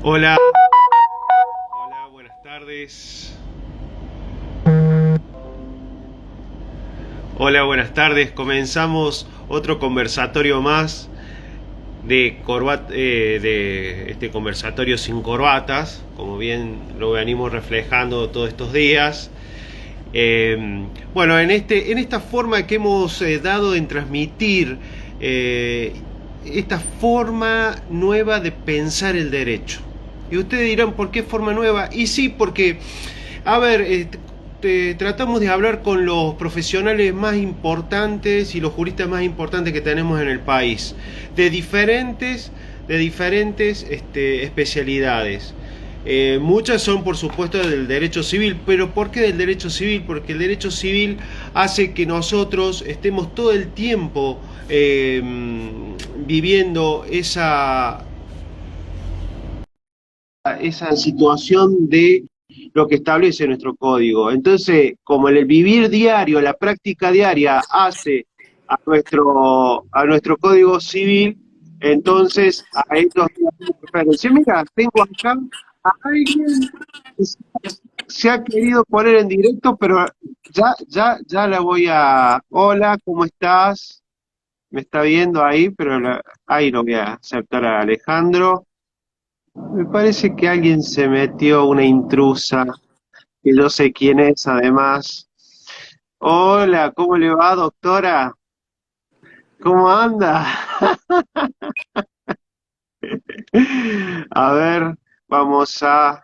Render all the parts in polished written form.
Hola, hola, buenas tardes. Hola, buenas tardes. Comenzamos otro conversatorio más de este conversatorio sin corbatas, como bien lo venimos reflejando todos estos días. Bueno, en esta forma que hemos dado en transmitir eh, esta forma nueva de pensar el derecho. Y ustedes dirán, ¿por qué forma nueva? Y sí, porque, a ver, tratamos de hablar con los profesionales más importantes y los juristas más importantes que tenemos en el país, de diferentes especialidades. Muchas son, por supuesto, del derecho civil, pero ¿por qué del derecho civil? Porque el derecho civil hace que nosotros estemos todo el tiempo viviendo esa situación de lo que establece nuestro código. Entonces, como el vivir diario, la práctica diaria hace a nuestro código civil, entonces a ellos referencia. Mira, tengo acá a alguien que se ha querido poner en directo, pero ya la voy a... Hola, ¿cómo estás? Me está viendo ahí, pero ahí lo voy a aceptar a Alejandro. Me parece que alguien se metió, una intrusa, que yo sé quién es además. Hola, ¿cómo le va, doctora? ¿Cómo anda? A ver, vamos a...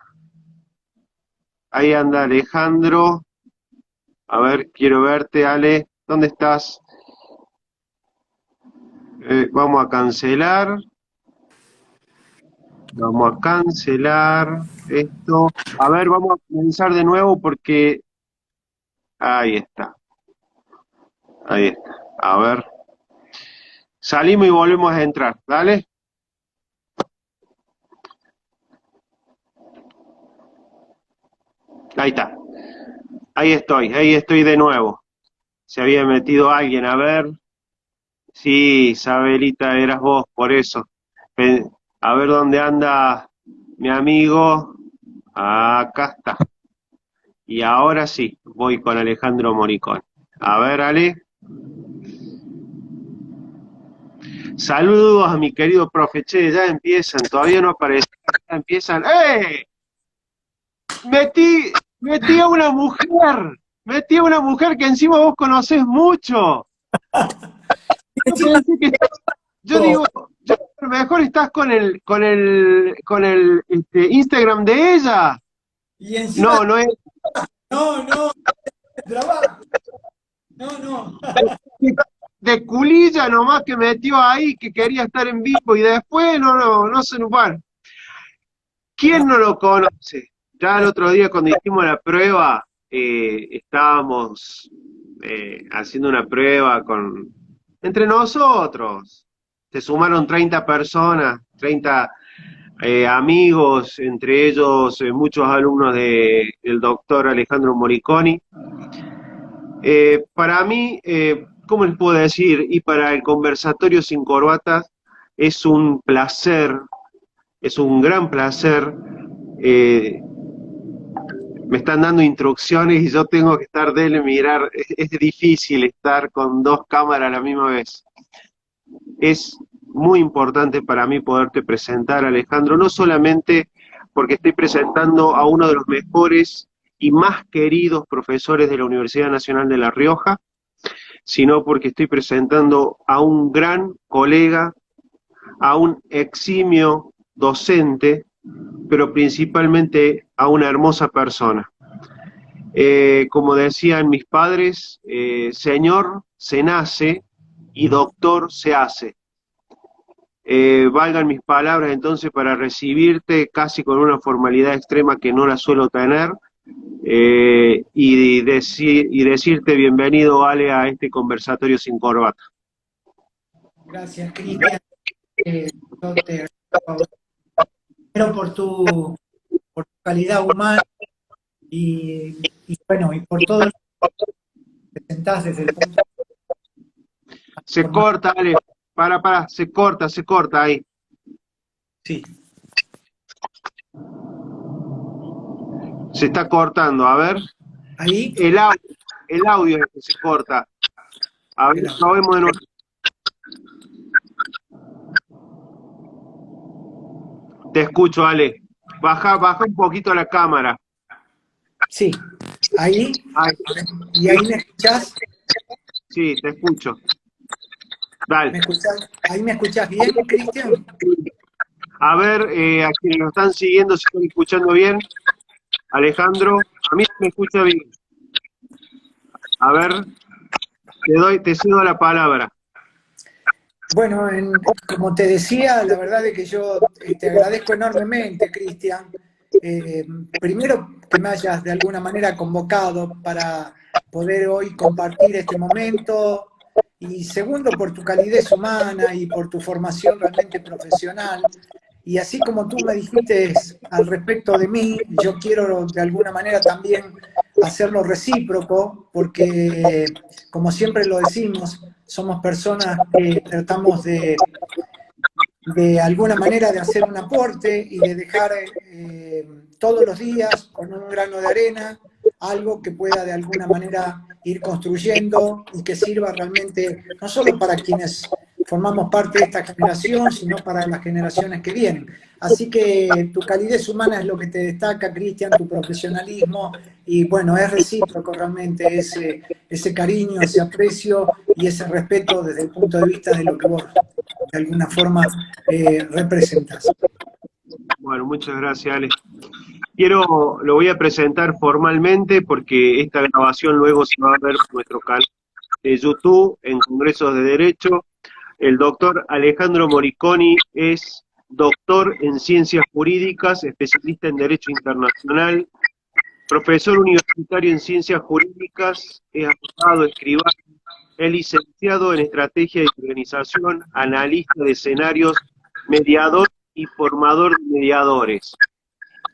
Ahí anda Alejandro. A ver, quiero verte, Ale. ¿Dónde estás? Vamos a cancelar. Vamos a cancelar esto. A ver, vamos a comenzar de nuevo porque... Ahí está, ahí está. A ver, salimos y volvemos a entrar. ¿Dale? Ahí está. Ahí estoy de nuevo. Se había metido alguien, a ver. Sí, Isabelita, eras vos, por eso. Pe- A ver dónde anda mi amigo. Acá está. Y ahora sí, voy con Alejandro Moricón. A ver, Ale. Saludos a mi querido profe. Che, ya empiezan, todavía no aparecen, ya empiezan. ¡Eh! Metí, metí a una mujer. Metí a una mujer que encima vos conocés mucho. Yo Encima, pensé que yo digo, yo, a lo mejor estás con el Instagram de ella. y encima, No, no es no, no, trabajo, no, no. de, de culilla nomás que metió ahí que quería estar en vivo y después no se nos van. ¿Quién no lo conoce? Ya el otro día cuando hicimos la prueba, estábamos haciendo una prueba entre nosotros. Se sumaron 30 personas, 30 amigos, entre ellos muchos alumnos del doctor Alejandro Moriconi. Para mí, ¿cómo les puedo decir? Y para el conversatorio sin corbatas, es un placer, es un gran placer. eh, Me están dando instrucciones y yo tengo que estar de mirar. Es difícil estar con dos cámaras a la misma vez. Es muy importante para mí poderte presentar, Alejandro, no solamente porque estoy presentando a uno de los mejores y más queridos profesores de la Universidad Nacional de La Rioja, sino porque estoy presentando a un gran colega, a un eximio docente, pero principalmente a una hermosa persona. Como decían mis padres, señor se nace y doctor se hace. Valgan mis palabras entonces para recibirte casi con una formalidad extrema que no la suelo tener, y decirte bienvenido, Ale, a este conversatorio sin corbata. Gracias, Cristian. Yo te agradezco por tu calidad humana bueno, y por todo lo que presentás desde el punto de Se forma. corta, Ale, se corta ahí. Sí. Se está cortando, a ver. Ahí, El audio, el audio es el que se corta. A ver, el audio. probemos de nuevo. Te escucho, Ale. Baja un poquito la cámara. Sí, ahí, Ay, y ahí me escuchás. sí, te escucho. Dale. ¿Me escuchás? ¿Ahí me escuchás bien, Cristian? A ver, a quienes nos están siguiendo, si están escuchando bien. Alejandro, a mí me escucha bien. A ver, te cedo la palabra. Bueno, como te decía, la verdad es que yo te agradezco enormemente, Cristian. Primero, que me hayas de alguna manera convocado para poder hoy compartir este momento. Y segundo, por tu calidez humana y por tu formación realmente profesional. Y así como tú me dijiste al respecto de mí, yo quiero de alguna manera también hacerlo recíproco, porque como siempre lo decimos, somos personas que tratamos de alguna manera de hacer un aporte y de dejar todos los días con un grano de arena algo que pueda de alguna manera ir construyendo y que sirva realmente no solo para quienes formamos parte de esta generación, sino para las generaciones que vienen. Así que tu calidez humana es lo que te destaca, Cristian, tu profesionalismo, y bueno, es recíproco realmente ese cariño, ese aprecio y ese respeto desde el punto de vista de lo que vos de alguna forma representas. Bueno, muchas gracias, Ale. Lo voy a presentar formalmente porque esta grabación luego se va a ver por nuestro canal de YouTube en Congresos de Derecho. El doctor Alejandro Moriconi es doctor en Ciencias Jurídicas, especialista en Derecho Internacional, profesor universitario en Ciencias Jurídicas, es abogado, escribano, es licenciado en Estrategia de Organización, analista de escenarios, mediador y formador de mediadores.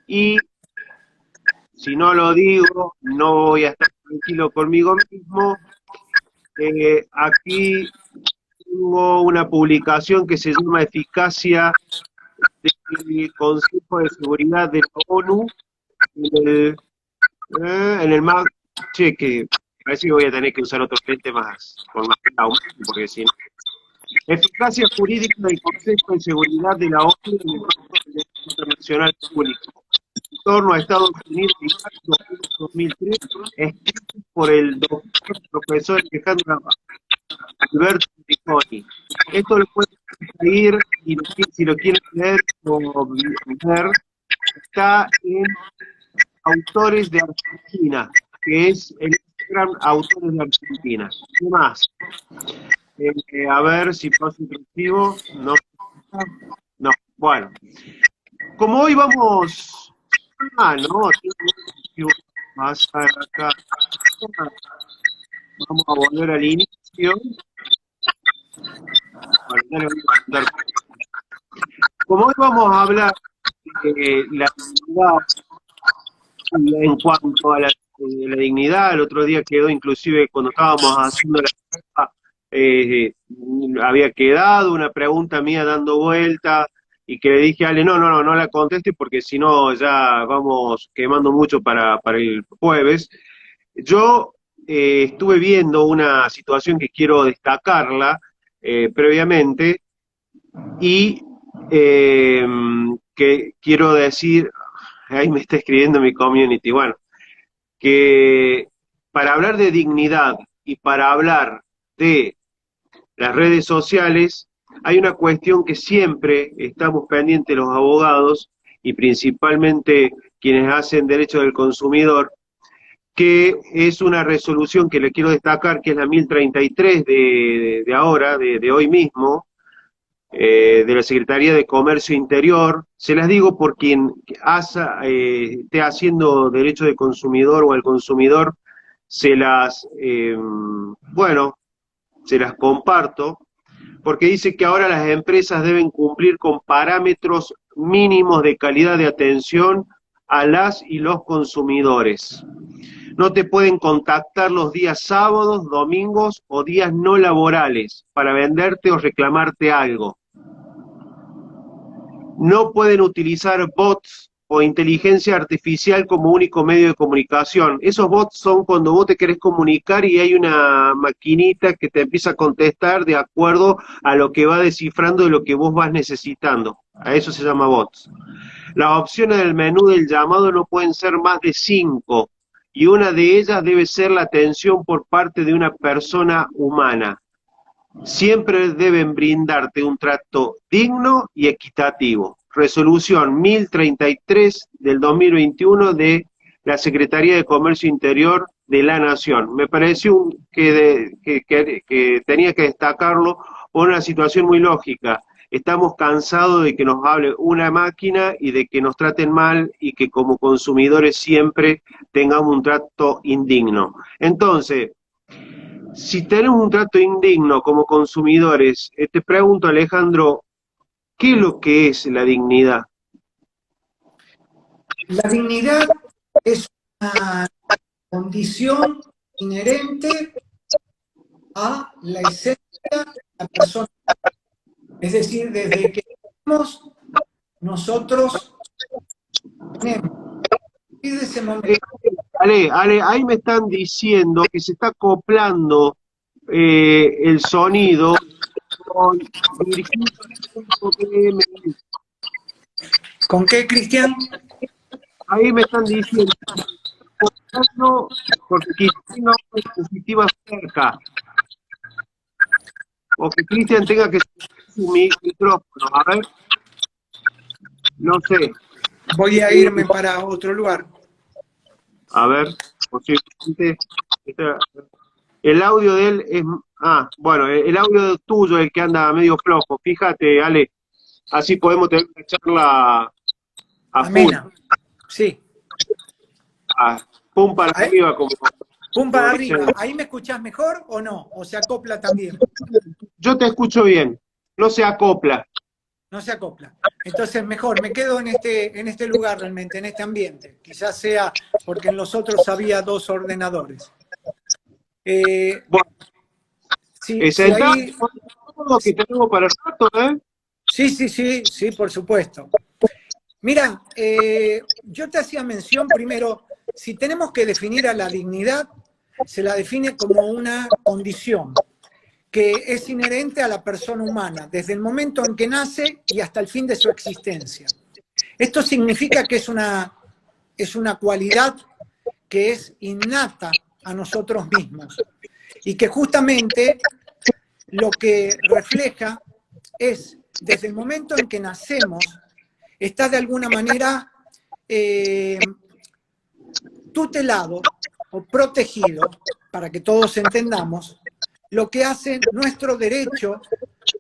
Y si no lo digo, no voy a estar tranquilo conmigo mismo. Aquí tengo una publicación que se llama Eficacia del Consejo de Seguridad de la ONU en el MAC, che, que parece que voy a tener que usar otro frente más, con más aumento, porque si no. Eficacia jurídica del Consejo de Seguridad de la ONU en el marco del derecho internacional público. En torno a Estados Unidos y 2003, escrito por el doctor profesor Alejandro Alberto Moriconi. Esto lo pueden seguir y si lo quieren leer o ver, está en Autores de Argentina, que es el Instagram Autores de Argentina. ¿Qué más? A ver si paso instructivo. No. No. Bueno. Como hoy vamos. Ah, no. Más acá. Vamos a volver al inicio. Bueno, como hoy vamos a hablar de la dignidad en cuanto a la dignidad, el otro día quedó inclusive cuando estábamos haciendo la prueba, había quedado una pregunta mía dando vuelta y que le dije a Ale, no la conteste porque si no ya vamos quemando mucho para el jueves. Yo estuve viendo una situación que quiero destacarla previamente y eh, que quiero decir, ahí me está escribiendo mi community, bueno, que para hablar de dignidad y para hablar de las redes sociales, hay una cuestión que siempre estamos pendientes los abogados y principalmente quienes hacen derecho del consumidor, que es una resolución que le quiero destacar, que es la 1033 de ahora, de hoy mismo, de la Secretaría de Comercio Interior. Se las digo por quien esté haciendo derecho de consumidor o al consumidor, bueno, se las comparto, porque dice que ahora las empresas deben cumplir con parámetros mínimos de calidad de atención a las y los consumidores. No te pueden contactar los días sábados, domingos o días no laborales para venderte o reclamarte algo. No pueden utilizar bots o inteligencia artificial como único medio de comunicación. Esos bots son cuando vos te querés comunicar y hay una maquinita que te empieza a contestar de acuerdo a lo que va descifrando de lo que vos vas necesitando. A eso se llama bots. Las opciones del menú del llamado no pueden ser más de 5 y una de ellas debe ser la atención por parte de una persona humana. Siempre deben brindarte un trato digno y equitativo. Resolución 1033 del 2021 de la Secretaría de Comercio Interior de la Nación. Me pareció que tenía que destacarlo por una situación muy lógica. Estamos cansados de que nos hable una máquina y de que nos traten mal y que como consumidores siempre tengamos un trato indigno. Entonces, si tenemos un trato indigno como consumidores, te pregunto, Alejandro, ¿qué es lo que es la dignidad? La dignidad es una condición inherente a la esencia de la persona. Es decir, desde que nacemos, nosotros tenemos, y de ese momento, Ale, ahí me están diciendo que se está acoplando el sonido con Virgilio.pm. ¿con qué, Cristian? Ahí me están diciendo, porque quizás tenga una dispositiva cerca, o que Cristian tenga que su micrófono. A ver, no sé. Voy a irme para otro lugar. A ver, posiblemente. El audio de él es. Ah, bueno, el audio tuyo es el que anda medio flojo. Fíjate, Ale, así podemos tener una charla a full. Amena. Sí. Pum para Ahí, arriba, como. pum para como arriba. dicen. ¿Ahí me escuchás mejor o no? ¿O se acopla también? Yo te escucho bien, no se acopla. No se acopla. Entonces, mejor, me quedo en este lugar realmente, en este ambiente. Quizás sea porque en los otros había 2 ordenadores. Bueno, Si ahí... todo que tenemos para el rato, ¿eh? Sí, por supuesto. Mira, yo te hacía mención primero, si tenemos que definir a la dignidad, se la define como una condición que es inherente a la persona humana, desde el momento en que nace y hasta el fin de su existencia. Esto significa que es una cualidad que es innata a nosotros mismos y que justamente lo que refleja es, desde el momento en que nacemos, está de alguna manera tutelado o protegido, para que todos entendamos, lo que hace nuestro derecho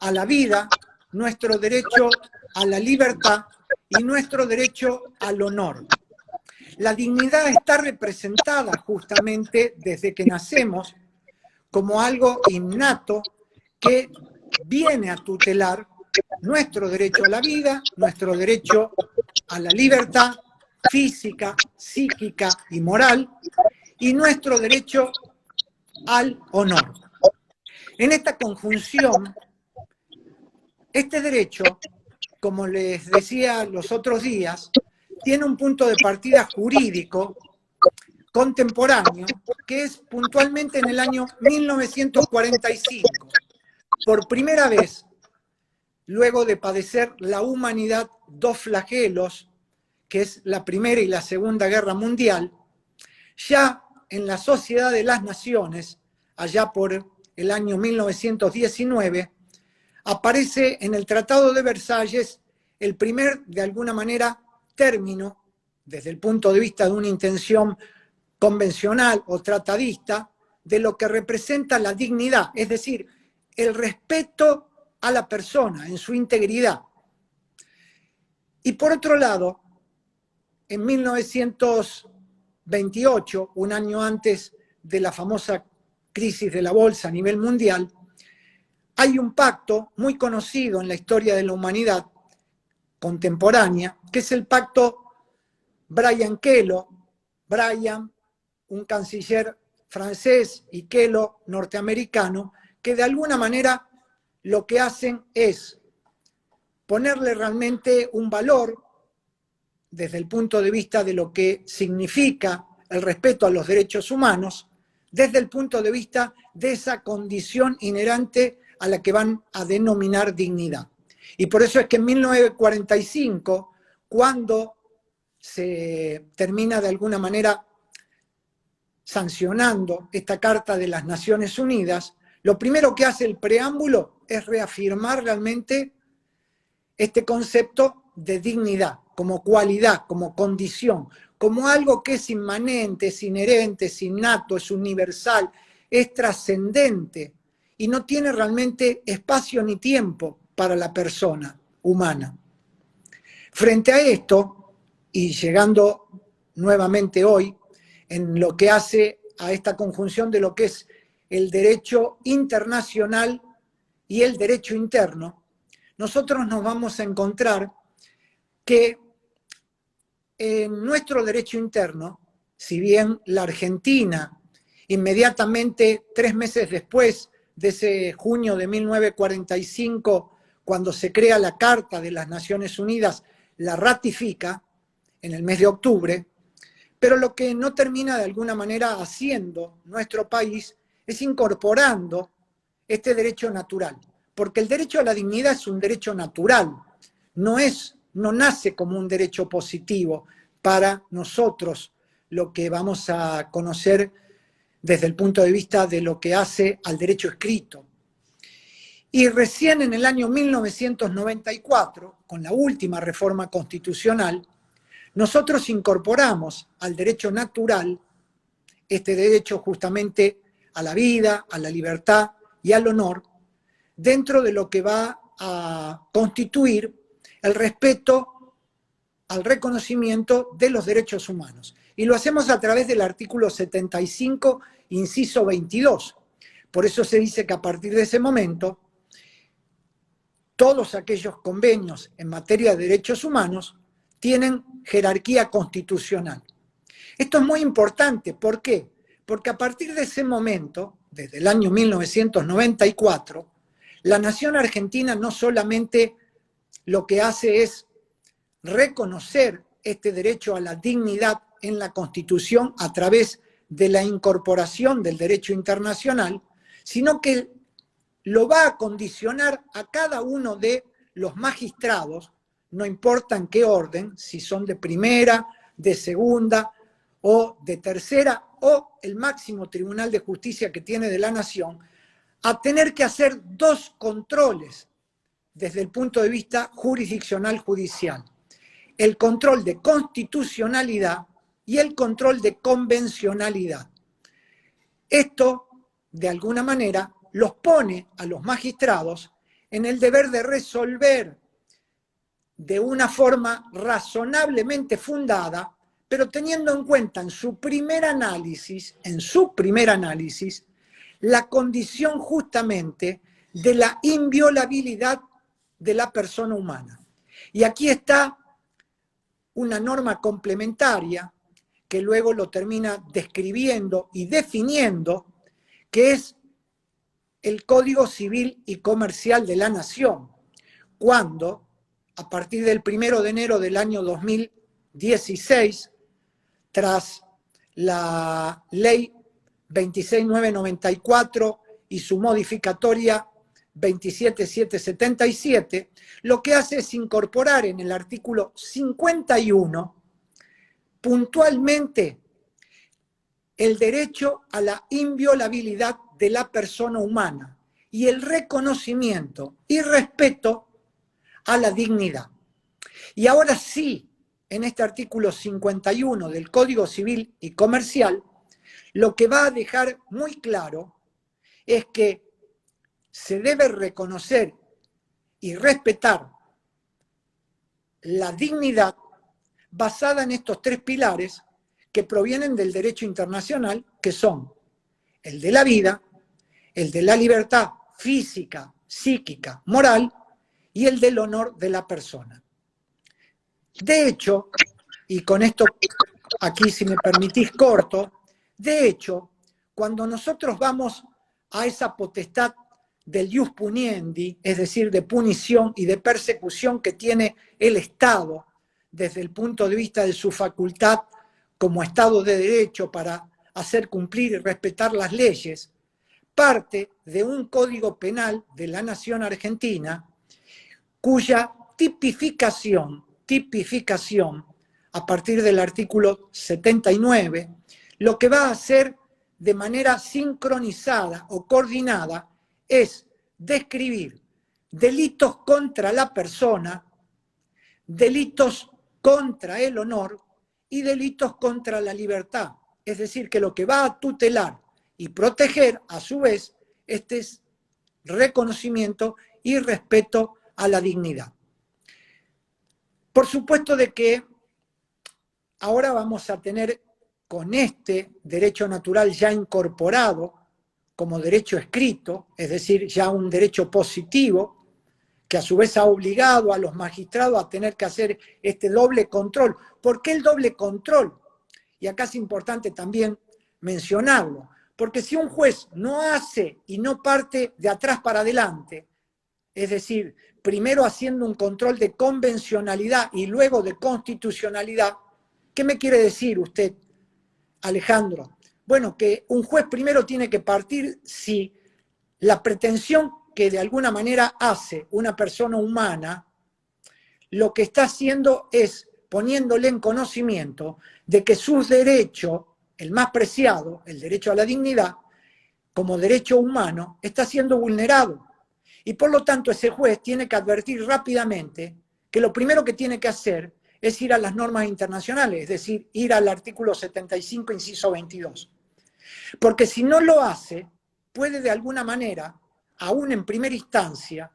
a la vida, nuestro derecho a la libertad y nuestro derecho al honor. La dignidad está representada justamente desde que nacemos como algo innato que viene a tutelar nuestro derecho a la vida, nuestro derecho a la libertad física, psíquica y moral, y nuestro derecho al honor. En esta conjunción, este derecho, como les decía los otros días, tiene un punto de partida jurídico contemporáneo, que es puntualmente en el año 1945. Por primera vez, luego de padecer la humanidad 2 flagelos, que es la Primera y la Segunda Guerra Mundial, ya en la Sociedad de las Naciones, allá por el año 1919, aparece en el Tratado de Versalles el primer, de alguna manera, término, desde el punto de vista de una intención convencional o tratadista, de lo que representa la dignidad, es decir, el respeto a la persona en su integridad. Y por otro lado, en 1928, un año antes de la famosa crisis de la bolsa a nivel mundial, hay un pacto muy conocido en la historia de la humanidad contemporánea, que es el pacto Brian-Kellogg. Brian, un canciller francés, y Kellogg, norteamericano, que de alguna manera lo que hacen es ponerle realmente un valor desde el punto de vista de lo que significa el respeto a los derechos humanos, desde el punto de vista de esa condición inherente a la que van a denominar dignidad. Y por eso es que en 1945, cuando se termina de alguna manera sancionando esta Carta de las Naciones Unidas, lo primero que hace el preámbulo es reafirmar realmente este concepto de dignidad, como cualidad, como condición, como algo que es inmanente, es inherente, es innato, es universal, es trascendente y no tiene realmente espacio ni tiempo para la persona humana. Frente a esto, y llegando nuevamente hoy, en lo que hace a esta conjunción de lo que es el derecho internacional y el derecho interno, nosotros nos vamos a encontrar que en nuestro derecho interno, si bien la Argentina, inmediatamente 3 meses después de ese junio de 1945, cuando se crea la Carta de las Naciones Unidas, la ratifica en el mes de octubre, pero lo que no termina de alguna manera haciendo nuestro país es incorporando este derecho natural, porque el derecho a la dignidad es un derecho natural, no nace como un derecho positivo para nosotros, lo que vamos a conocer desde el punto de vista de lo que hace al derecho escrito. Y recién en el año 1994, con la última reforma constitucional, nosotros incorporamos al derecho natural este derecho justamente a la vida, a la libertad y al honor, dentro de lo que va a constituir el respeto al reconocimiento de los derechos humanos. Y lo hacemos a través del artículo 75, inciso 22. Por eso se dice que a partir de ese momento, todos aquellos convenios en materia de derechos humanos tienen jerarquía constitucional. Esto es muy importante, ¿por qué? Porque a partir de ese momento, desde el año 1994, la nación argentina no solamente lo que hace es reconocer este derecho a la dignidad en la Constitución a través de la incorporación del derecho internacional, sino que lo va a condicionar a cada uno de los magistrados, no importa en qué orden, si son de primera, de segunda o de tercera, o el máximo tribunal de justicia que tiene de la nación, a tener que hacer 2 controles desde el punto de vista jurisdiccional judicial. El control de constitucionalidad y el control de convencionalidad. Esto, de alguna manera, los pone a los magistrados en el deber de resolver de una forma razonablemente fundada, pero teniendo en cuenta en su primer análisis, la condición justamente de la inviolabilidad de la persona humana. Y aquí está una norma complementaria que luego lo termina describiendo y definiendo, que es el Código Civil y Comercial de la Nación, cuando, a partir del 1 de enero del año 2016, tras la Ley 26994 y su modificatoria 27777, lo que hace es incorporar en el artículo 51 puntualmente el derecho a la inviolabilidad de la persona humana y el reconocimiento y respeto a la dignidad. Y ahora sí, en este artículo 51 del Código Civil y Comercial, lo que va a dejar muy claro es que se debe reconocer y respetar la dignidad basada en estos 3 pilares que provienen del derecho internacional, que son el de la vida, el de la libertad física, psíquica, moral y el del honor de la persona. De hecho, y con esto aquí si me permitís corto, de hecho, cuando nosotros vamos a esa potestad del ius puniendi, es decir, de punición y de persecución que tiene el Estado desde el punto de vista de su facultad como Estado de Derecho para hacer cumplir y respetar las leyes, parte de un código penal de la nación argentina cuya tipificación a partir del artículo 79, lo que va a hacer de manera sincronizada o coordinada es describir delitos contra la persona, delitos contra el honor y delitos contra la libertad. Es decir, que lo que va a tutelar y proteger, a su vez, este es reconocimiento y respeto a la dignidad. Por supuesto de que ahora vamos a tener con este derecho natural ya incorporado como derecho escrito, es decir, ya un derecho positivo, que a su vez ha obligado a los magistrados a tener que hacer este doble control. ¿Por qué el doble control? Y acá es importante también mencionarlo, porque si un juez no hace y no parte de atrás para adelante, es decir, primero haciendo un control de convencionalidad y luego de constitucionalidad, ¿qué me quiere decir usted, Alejandro? Bueno, que un juez primero tiene que partir si la pretensión que de alguna manera hace una persona humana, lo que está haciendo es poniéndole en conocimiento de que sus derechos, el más preciado, el derecho a la dignidad, como derecho humano, está siendo vulnerado. Y por lo tanto ese juez tiene que advertir rápidamente que lo primero que tiene que hacer es ir a las normas internacionales, es decir, ir al artículo 75, inciso 22. Porque si no lo hace, puede de alguna manera, aún en primera instancia,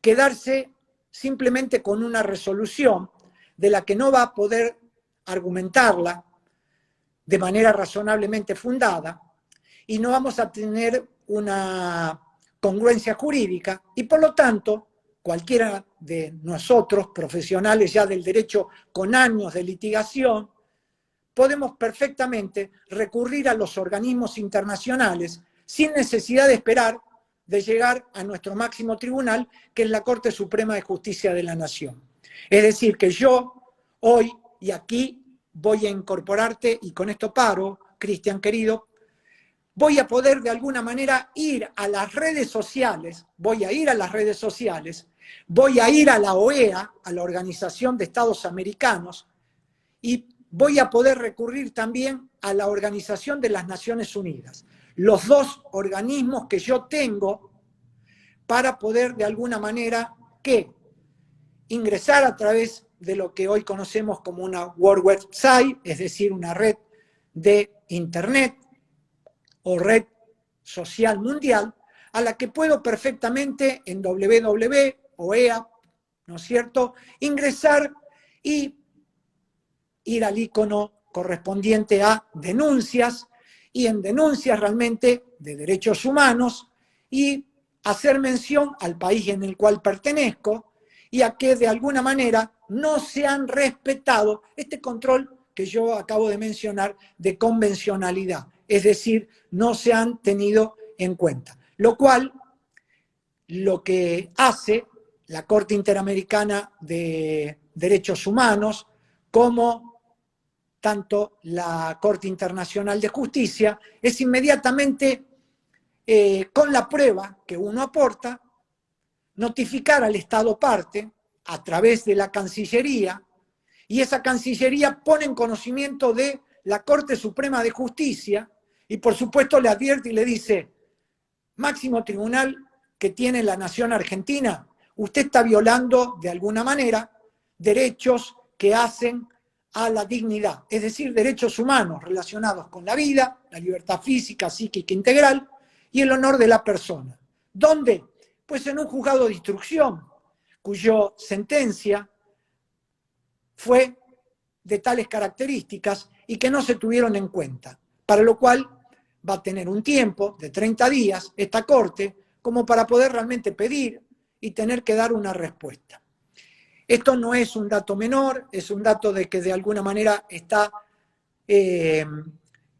quedarse simplemente con una resolución de la que no va a poder argumentarla de manera razonablemente fundada y no vamos a tener una congruencia jurídica y por lo tanto cualquiera de nosotros, profesionales ya del derecho con años de litigación, podemos perfectamente recurrir a los organismos internacionales sin necesidad de esperar de llegar a nuestro máximo tribunal, que es la Corte Suprema de Justicia de la Nación. Es decir, que yo hoy y aquí voy a incorporarte, y con esto paro, Cristian querido, voy a poder de alguna manera ir a las redes sociales, voy a ir a la OEA, a la Organización de Estados Americanos, y voy a poder recurrir también a la Organización de las Naciones Unidas. Los dos organismos que yo tengo para poder de alguna manera ¿qué? Ingresar a través de lo que hoy conocemos como una World Website, es decir, una red de Internet o red social mundial, a la que puedo perfectamente en www.oea, ¿no es cierto?, ingresar y ir al icono correspondiente a denuncias, y en denuncias realmente de derechos humanos, y hacer mención al país en el cual pertenezco, y a que de alguna manera no se han respetado este control que yo acabo de mencionar de convencionalidad, es decir, no se han tenido en cuenta. Lo cual, lo que hace la Corte Interamericana de Derechos Humanos como tanto la Corte Internacional de Justicia, es inmediatamente, con la prueba que uno aporta, notificar al Estado parte a través de la Cancillería, y esa Cancillería pone en conocimiento de la Corte Suprema de Justicia, y por supuesto le advierte y le dice: máximo tribunal que tiene la nación argentina, usted está violando de alguna manera derechos que hacen a la dignidad, es decir, derechos humanos relacionados con la vida, la libertad física, psíquica integral y el honor de la persona. ¿Dónde? Pues en un juzgado de instrucción, cuya sentencia fue de tales características y que no se tuvieron en cuenta, para lo cual va a tener un tiempo de 30 días esta Corte como para poder realmente pedir y tener que dar una respuesta. Esto no es un dato menor, es un dato de que de alguna manera está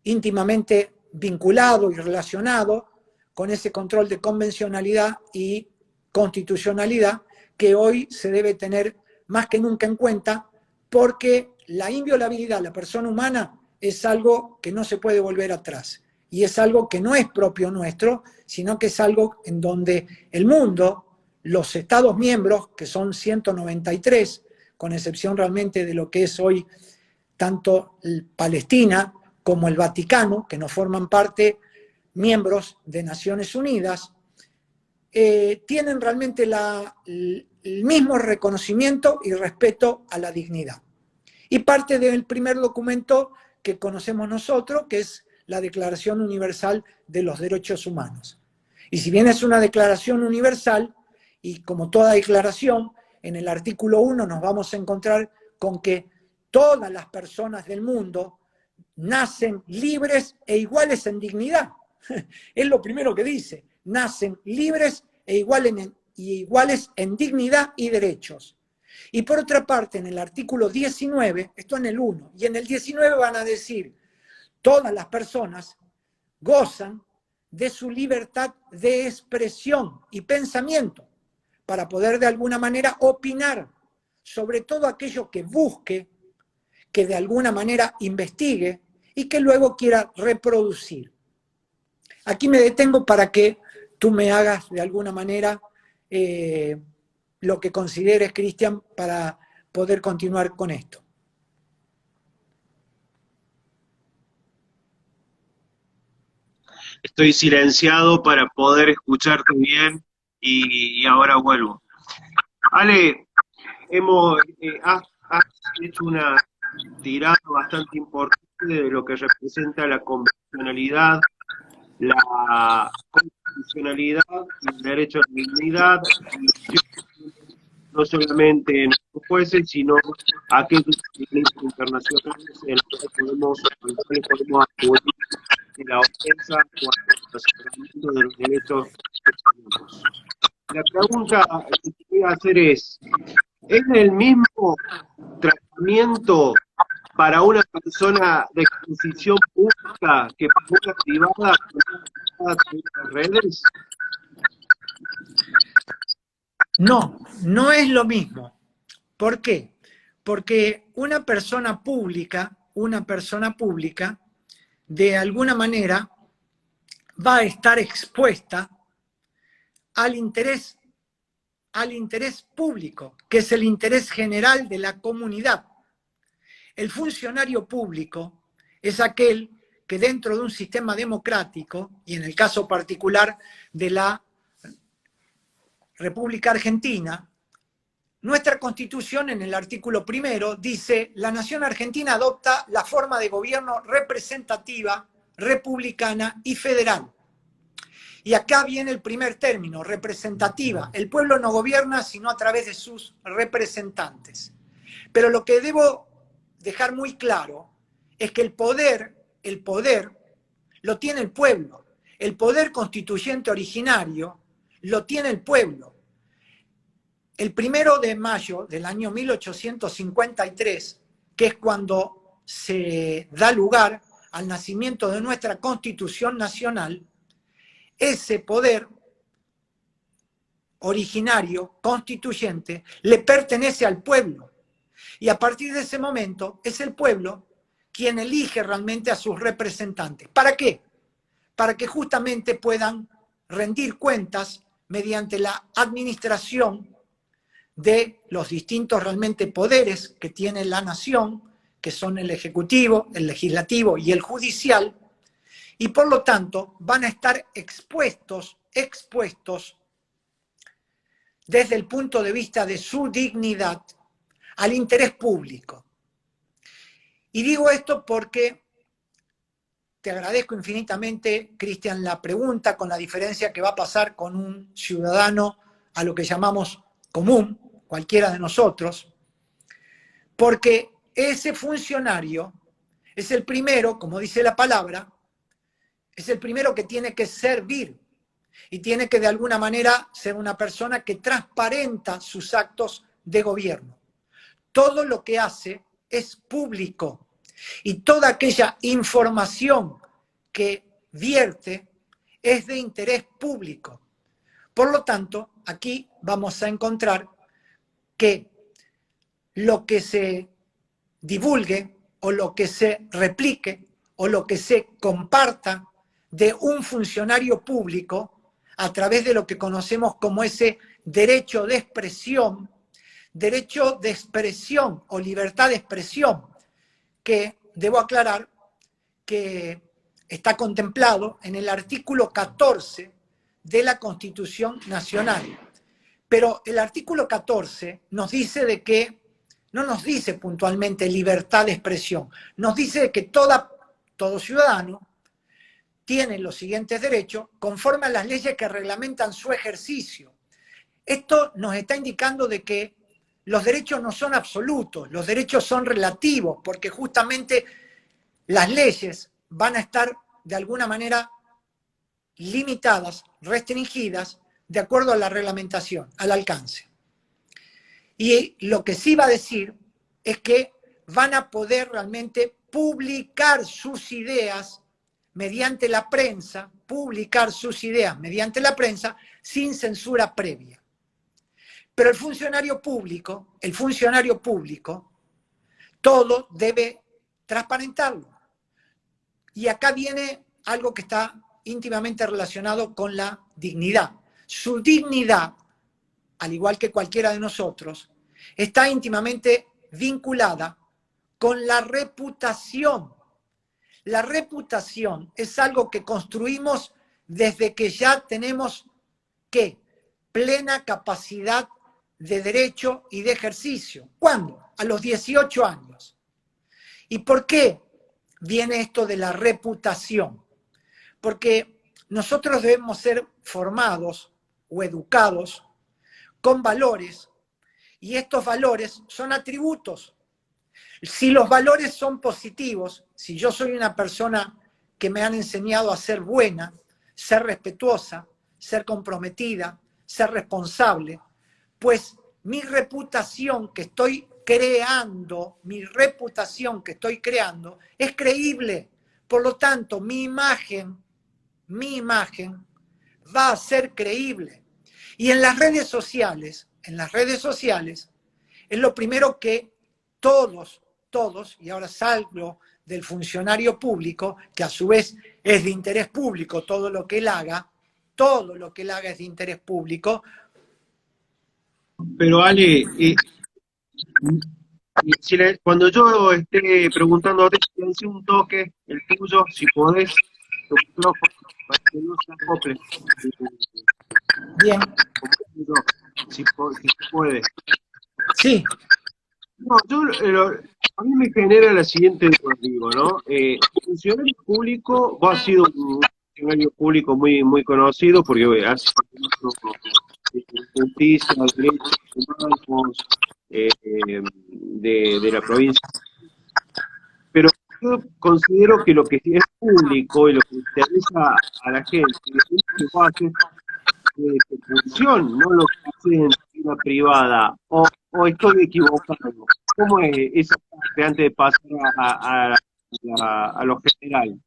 íntimamente vinculado y relacionado con ese control de convencionalidad y constitucionalidad que hoy se debe tener más que nunca en cuenta porque la inviolabilidad de la persona humana es algo que no se puede volver atrás. Y es algo que no es propio nuestro, sino que es algo en donde el mundo, los Estados miembros, que son 193, con excepción realmente de lo que es hoy tanto Palestina como el Vaticano, que no forman parte miembros de Naciones Unidas, tienen realmente el mismo reconocimiento y respeto a la dignidad. Y parte del primer documento que conocemos nosotros, que es la Declaración Universal de los Derechos Humanos. Y si bien es una declaración universal, y como toda declaración, en el artículo 1 nos vamos a encontrar con que todas las personas del mundo nacen libres e iguales en dignidad. Es lo primero que dice, nacen libres e iguales en dignidad y derechos. Y por otra parte, en el artículo 19, esto en el 1, y en el 19 van a decir, todas las personas gozan de su libertad de expresión y pensamiento para poder de alguna manera opinar sobre todo aquello que busque, que de alguna manera investigue y que luego quiera reproducir. Aquí me detengo para que tú me hagas de alguna manera lo que consideres, Cristian, para poder continuar con esto. Estoy silenciado para poder escucharte bien y ahora vuelvo. Ale, has hecho una tirada bastante importante de lo que representa la convencionalidad, la constitucionalidad, el derecho a la dignidad, no solamente en los jueces, sino aquellos organismos internacionales en los cuales podemos acudir de la ofensa o al aseguramiento de los derechos humanos. La pregunta que te voy a hacer es el mismo tratamiento para una persona de exposición pública que para una privada conectada con las redes? No, no es lo mismo. ¿Por qué? Porque una persona pública, de alguna manera va a estar expuesta al interés público, que es el interés general de la comunidad. El funcionario público es aquel que dentro de un sistema democrático, y en el caso particular de la República Argentina, nuestra Constitución en el artículo 1 dice: la nación argentina adopta la forma de gobierno representativa, republicana y federal. Y acá viene el primer término, representativa. El pueblo no gobierna sino a través de sus representantes. Pero lo que debo dejar muy claro es que el poder lo tiene el pueblo. El poder constituyente originario lo tiene el pueblo. El 1 de mayo del año 1853, que es cuando se da lugar al nacimiento de nuestra Constitución Nacional, ese poder originario, constituyente, le pertenece al pueblo. Y a partir de ese momento es el pueblo quien elige realmente a sus representantes. ¿Para qué? Para que justamente puedan rendir cuentas mediante la administración de los distintos realmente poderes que tiene la nación, que son el ejecutivo, el legislativo y el judicial, y por lo tanto van a estar expuestos desde el punto de vista de su dignidad al interés público. Y digo esto porque te agradezco infinitamente, Cristian, la pregunta, con la diferencia que va a pasar con un ciudadano a lo que llamamos común, cualquiera de nosotros, porque ese funcionario es el primero, como dice la palabra, es el primero que tiene que servir y tiene que de alguna manera ser una persona que transparenta sus actos de gobierno. Todo lo que hace es público y toda aquella información que vierte es de interés público. Por lo tanto, aquí vamos a encontrar que lo que se divulgue o lo que se replique o lo que se comparta de un funcionario público a través de lo que conocemos como ese derecho de expresión o libertad de expresión, que debo aclarar que está contemplado en el artículo 14 de la Constitución Nacional. Pero el artículo 14 nos dice de que, no nos dice puntualmente libertad de expresión, nos dice que todo ciudadano tiene los siguientes derechos conforme a las leyes que reglamentan su ejercicio. Esto nos está indicando de que los derechos no son absolutos, los derechos son relativos, porque justamente las leyes van a estar de alguna manera limitadas, restringidas, de acuerdo a la reglamentación, al alcance. Y lo que sí va a decir es que van a poder realmente publicar sus ideas mediante la prensa, sin censura previa. Pero el funcionario público, todo debe transparentarlo. Y acá viene algo que está íntimamente relacionado con la dignidad. Su dignidad, al igual que cualquiera de nosotros, está íntimamente vinculada con la reputación. La reputación es algo que construimos desde que ya tenemos, ¿qué? Plena capacidad de derecho y de ejercicio. ¿Cuándo? A los 18 años. ¿Y por qué viene esto de la reputación? Porque nosotros debemos ser formados o educados con valores, y estos valores son atributos. Si los valores son positivos, si yo soy una persona que me han enseñado a ser buena, ser respetuosa, ser comprometida, ser responsable, pues mi reputación que estoy creando es creíble. Por lo tanto, mi imagen va a ser creíble. Y en las redes sociales, es lo primero que todos, y ahora salgo del funcionario público, que a su vez es de interés público, todo lo que él haga es de interés público. Pero Ale, cuando yo esté preguntando, te hice un toque, el tuyo, si podés, tu micrófono, para que no se acople. Bien. Si puede. Sí. No, a mí me genera la siguiente duda, digo, ¿no? Funcionario público, vos has sido un funcionario público muy, muy conocido porque has justicia, derechos humanos de la provincia. Pero yo considero que lo que es público y lo que interesa a la gente es que vos haces de función, no lo que haces en una privada, o estoy equivocado. ¿Cómo es esa parte antes de pasar a lo general?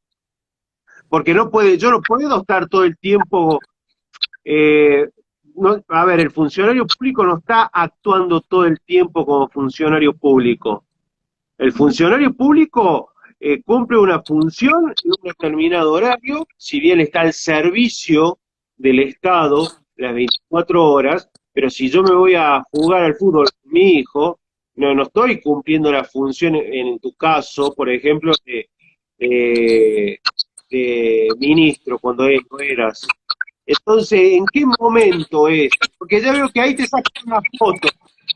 Porque yo no puedo estar todo el tiempo, a ver, el funcionario público no está actuando todo el tiempo como funcionario público. El funcionario público cumple una función en un determinado horario, si bien está al servicio del Estado las 24 horas, pero si yo me voy a jugar al fútbol con mi hijo, no estoy cumpliendo la función, en tu caso, por ejemplo, de ministro, cuando no eras. Entonces, ¿en qué momento es? Porque ya veo que ahí te sacan una foto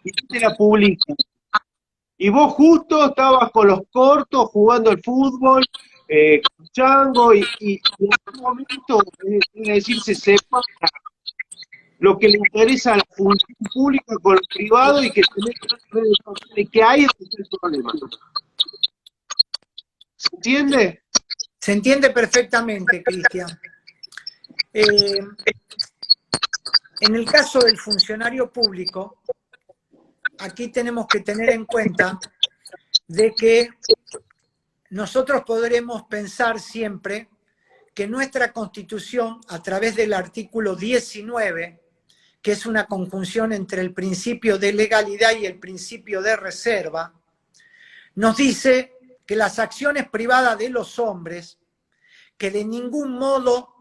y te la publican. Y vos justo estabas con los cortos jugando al fútbol, con Chango, y en algún momento, es decir, se separa lo que le interesa a la función pública con el privado y que se mete en las redes sociales, que ahí es el problema. ¿Se entiende? Se entiende perfectamente, Cristian. En el caso del funcionario público, aquí tenemos que tener en cuenta de que nosotros podremos pensar siempre que nuestra Constitución, a través del artículo 19, que es una conjunción entre el principio de legalidad y el principio de reserva, nos dice que las acciones privadas de los hombres, que de ningún modo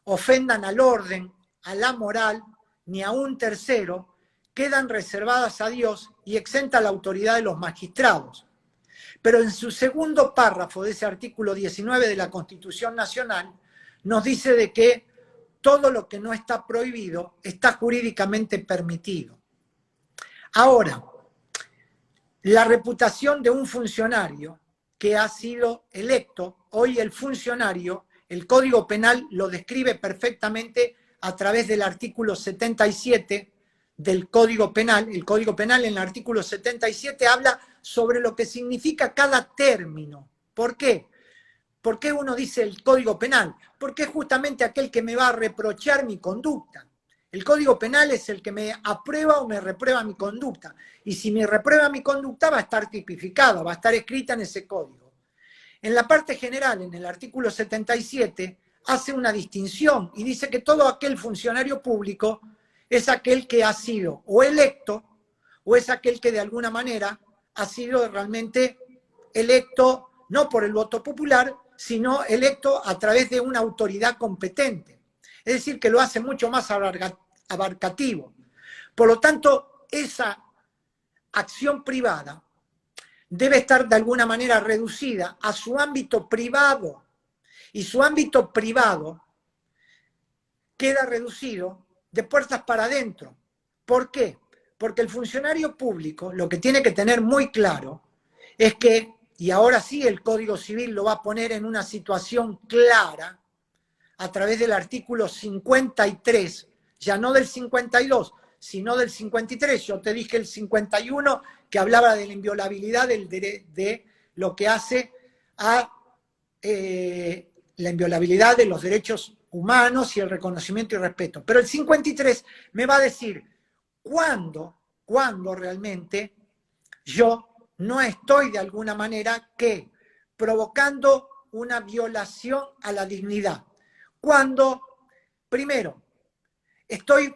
ofendan al orden, a la moral, ni a un tercero, quedan reservadas a Dios y exenta la autoridad de los magistrados. Pero en su segundo párrafo de ese artículo 19 de la Constitución Nacional, nos dice de que todo lo que no está prohibido está jurídicamente permitido. Ahora, la reputación de un funcionario que ha sido electo, hoy el funcionario, el Código Penal lo describe perfectamente a través del artículo 77 del Código Penal. El Código Penal en el artículo 77 habla sobre lo que significa cada término. ¿Por qué? ¿Por qué uno dice el Código Penal? Porque es justamente aquel que me va a reprochar mi conducta. El Código Penal es el que me aprueba o me reprueba mi conducta. Y si me reprueba mi conducta va a estar tipificada, va a estar escrita en ese código. En la parte general, en el artículo 77, hace una distinción y dice que todo aquel funcionario público es aquel que ha sido o electo o es aquel que de alguna manera ha sido realmente electo no por el voto popular, sino electo a través de una autoridad competente. Es decir, que lo hace mucho más abarcativo. Por lo tanto, esa acción privada debe estar de alguna manera reducida a su ámbito privado. Y su ámbito privado queda reducido de puertas para adentro. ¿Por qué? Porque el funcionario público lo que tiene que tener muy claro es que, y ahora sí el Código Civil lo va a poner en una situación clara, a través del artículo 53, ya no del 52, sino del 53. Yo te dije el 51, que hablaba de la inviolabilidad de lo que hace a la inviolabilidad de los derechos humanos y el reconocimiento y respeto. Pero el 53 me va a decir cuándo realmente yo no estoy de alguna manera que provocando una violación a la dignidad. Cuando, primero, estoy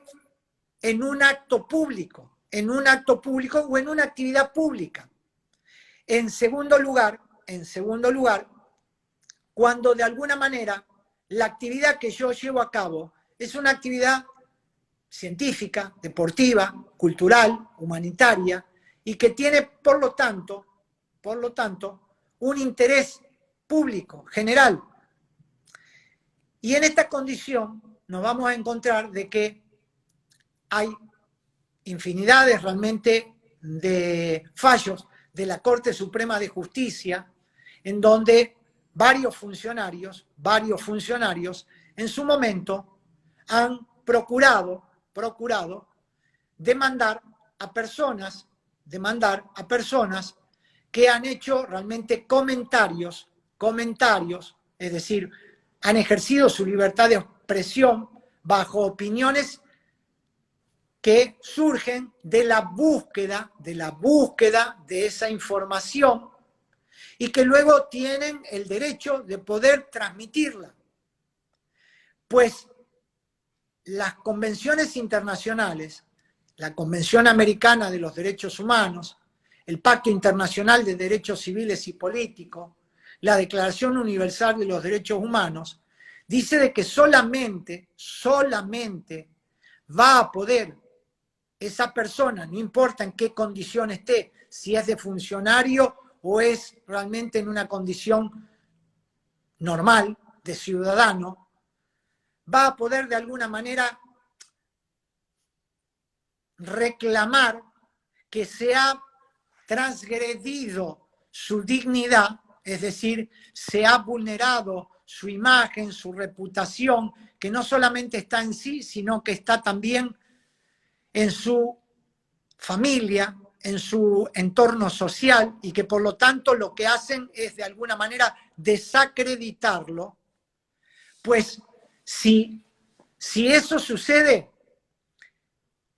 en un acto público o en una actividad pública. En segundo lugar, cuando de alguna manera la actividad que yo llevo a cabo es una actividad científica, deportiva, cultural, humanitaria, y que tiene, por lo tanto, un interés público, general. Y en esta condición nos vamos a encontrar de que hay infinidades realmente de fallos de la Corte Suprema de Justicia, en donde varios funcionarios en su momento han procurado demandar a personas que han hecho realmente comentarios, es decir, han ejercido su libertad de expresión bajo opiniones que surgen de la búsqueda de esa información y que luego tienen el derecho de poder transmitirla. Pues las convenciones internacionales, la Convención Americana de los Derechos Humanos, el Pacto Internacional de Derechos Civiles y Políticos, la Declaración Universal de los Derechos Humanos, dice de que solamente va a poder esa persona, no importa en qué condición esté, si es de funcionario o es realmente en una condición normal, de ciudadano, va a poder de alguna manera reclamar que se ha transgredido su dignidad, es decir, se ha vulnerado su imagen, su reputación, que no solamente está en sí, sino que está también en su familia, en su entorno social, y que por lo tanto lo que hacen es de alguna manera desacreditarlo. Pues si eso sucede,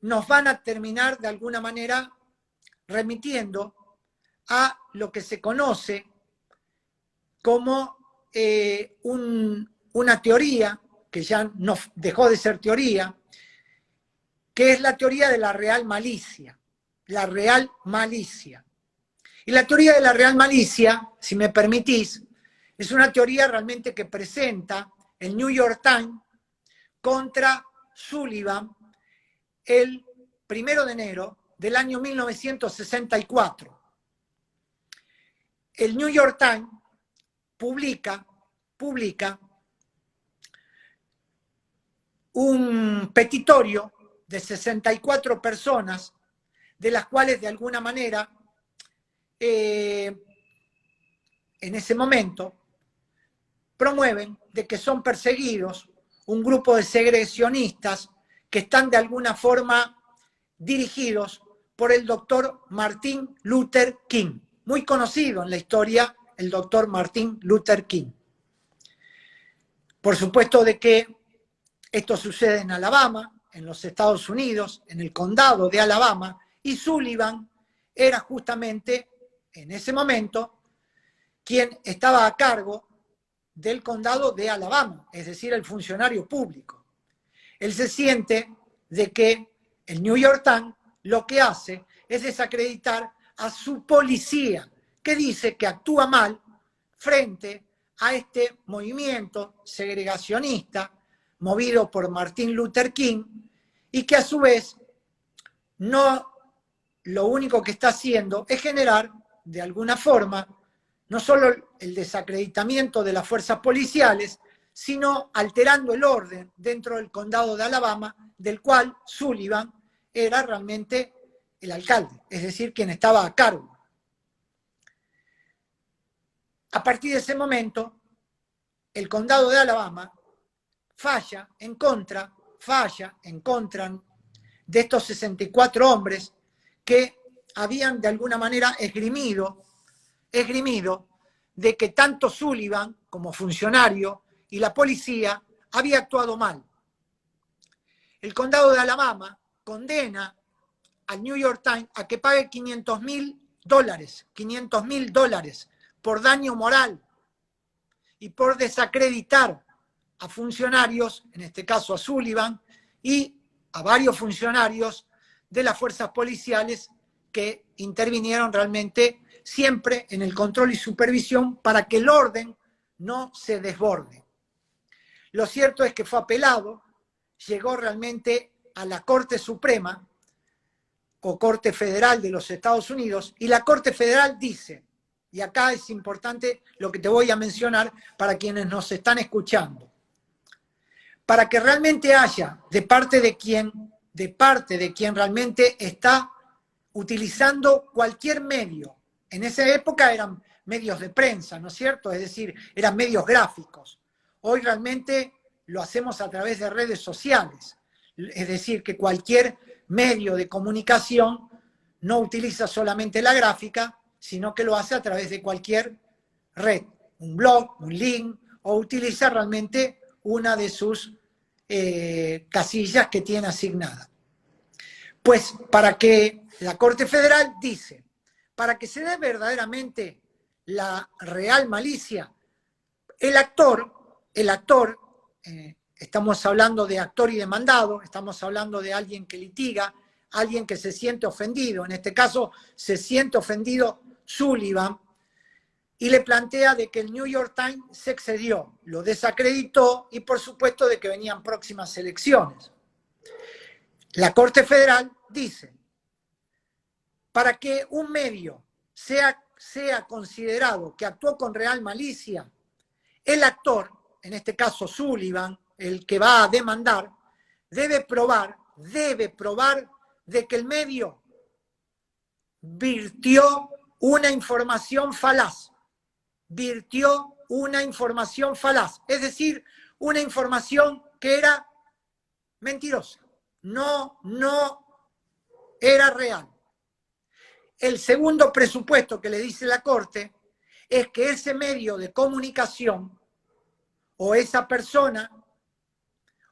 nos van a terminar de alguna manera remitiendo a lo que se conoce como una teoría, que ya no dejó de ser teoría, que es la teoría de la real malicia. La real malicia. Y la teoría de la real malicia, si me permitís, es una teoría realmente que presenta el New York Times contra Sullivan el 1 de enero del año 1964. El New York Times publica un petitorio de 64 personas, de las cuales de alguna manera, en ese momento, promueven de que son perseguidos un grupo de segregacionistas que están de alguna forma dirigidos por el doctor Martin Luther King, muy conocido en la historia, el doctor Martin Luther King. Por supuesto de que esto sucede en Alabama, en los Estados Unidos, en el condado de Alabama, y Sullivan era justamente, en ese momento, quien estaba a cargo del condado de Alabama, es decir, el funcionario público. Él se siente de que el New York Times lo que hace es desacreditar a su policía, que dice que actúa mal frente a este movimiento segregacionista movido por Martin Luther King, y que a su vez no, lo único que está haciendo es generar, de alguna forma, no solo el desacreditamiento de las fuerzas policiales, sino alterando el orden dentro del condado de Alabama, del cual Sullivan era realmente el alcalde, es decir, quien estaba a cargo. A partir de ese momento, el condado de Alabama falla en contra de estos 64 hombres que habían de alguna manera esgrimido de que tanto Sullivan como funcionario y la policía había actuado mal. El condado de Alabama condena al New York Times a que pague $500.000 por daño moral y por desacreditar a funcionarios, en este caso a Sullivan, y a varios funcionarios de las fuerzas policiales que intervinieron realmente siempre en el control y supervisión para que el orden no se desborde. Lo cierto es que fue apelado, llegó realmente a la Corte Suprema o Corte Federal de los Estados Unidos, y la Corte Federal dice, y acá es importante lo que te voy a mencionar para quienes nos están escuchando, para que realmente haya de parte de quien realmente está utilizando cualquier medio. En esa época eran medios de prensa, ¿no es cierto? Es decir, eran medios gráficos. Hoy realmente lo hacemos a través de redes sociales. Es decir, que cualquier medio de comunicación no utiliza solamente la gráfica, sino que lo hace a través de cualquier red, un blog, un link, o utiliza realmente una de sus casillas que tiene asignada. Pues para que la Corte Federal dice, para que se dé verdaderamente la real malicia, el actor, estamos hablando de actor y demandado, estamos hablando de alguien que litiga, alguien que se siente ofendido, en este caso se siente ofendido Sullivan, y le plantea de que el New York Times se excedió, lo desacreditó, y por supuesto de que venían próximas elecciones. La Corte Federal dice, para que un medio sea considerado que actuó con real malicia, el actor, en este caso Sullivan, el que va a demandar, debe probar de que el medio virtió una información falaz, es decir, una información que era mentirosa, no era real. El segundo presupuesto que le dice la Corte es que ese medio de comunicación o esa persona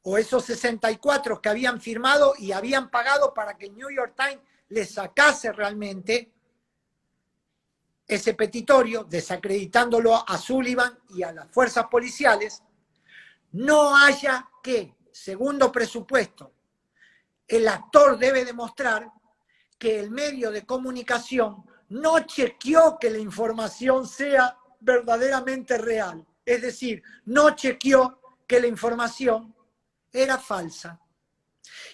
o esos 64 que habían firmado y habían pagado para que el New York Times les sacase realmente ese petitorio, desacreditándolo a Sullivan y a las fuerzas policiales, no haya que, segundo presupuesto, el actor debe demostrar que el medio de comunicación no chequeó que la información sea verdaderamente real. Es decir, no chequeó que la información era falsa.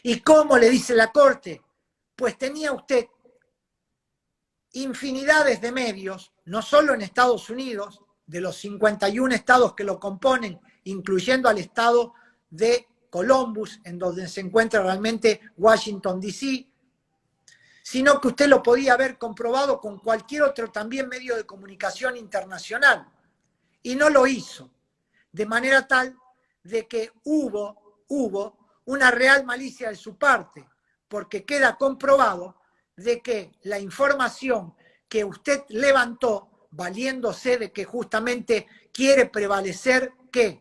¿Y cómo le dice la Corte? Pues tenía usted infinidades de medios, no solo en Estados Unidos, de los 51 estados que lo componen, incluyendo al estado de Columbus, en donde se encuentra realmente Washington, D.C., sino que usted lo podía haber comprobado con cualquier otro también medio de comunicación internacional. Y no lo hizo, de manera tal de que hubo una real malicia de su parte, porque queda comprobado de que la información que usted levantó, valiéndose de que justamente quiere prevalecer que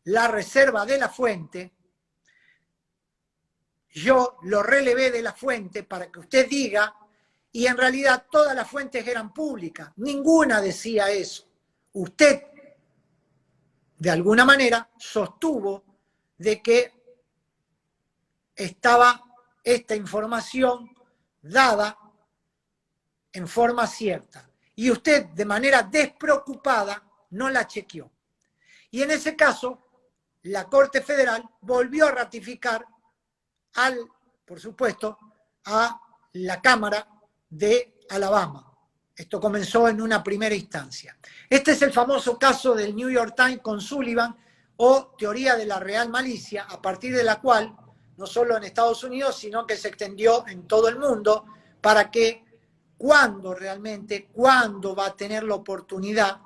la reserva de la fuente, yo lo relevé de la fuente para que usted diga, y en realidad todas las fuentes eran públicas, ninguna decía eso. Usted, de alguna manera, sostuvo de que estaba esta información dada en forma cierta. Y usted, de manera despreocupada, no la chequeó. Y en ese caso, la Corte Federal volvió a ratificar por supuesto, a la Cámara de Alabama. Esto comenzó en una primera instancia. Este es el famoso caso del New York Times con Sullivan, o teoría de la real malicia, a partir de la cual, no solo en Estados Unidos, sino que se extendió en todo el mundo, para que cuando va a tener la oportunidad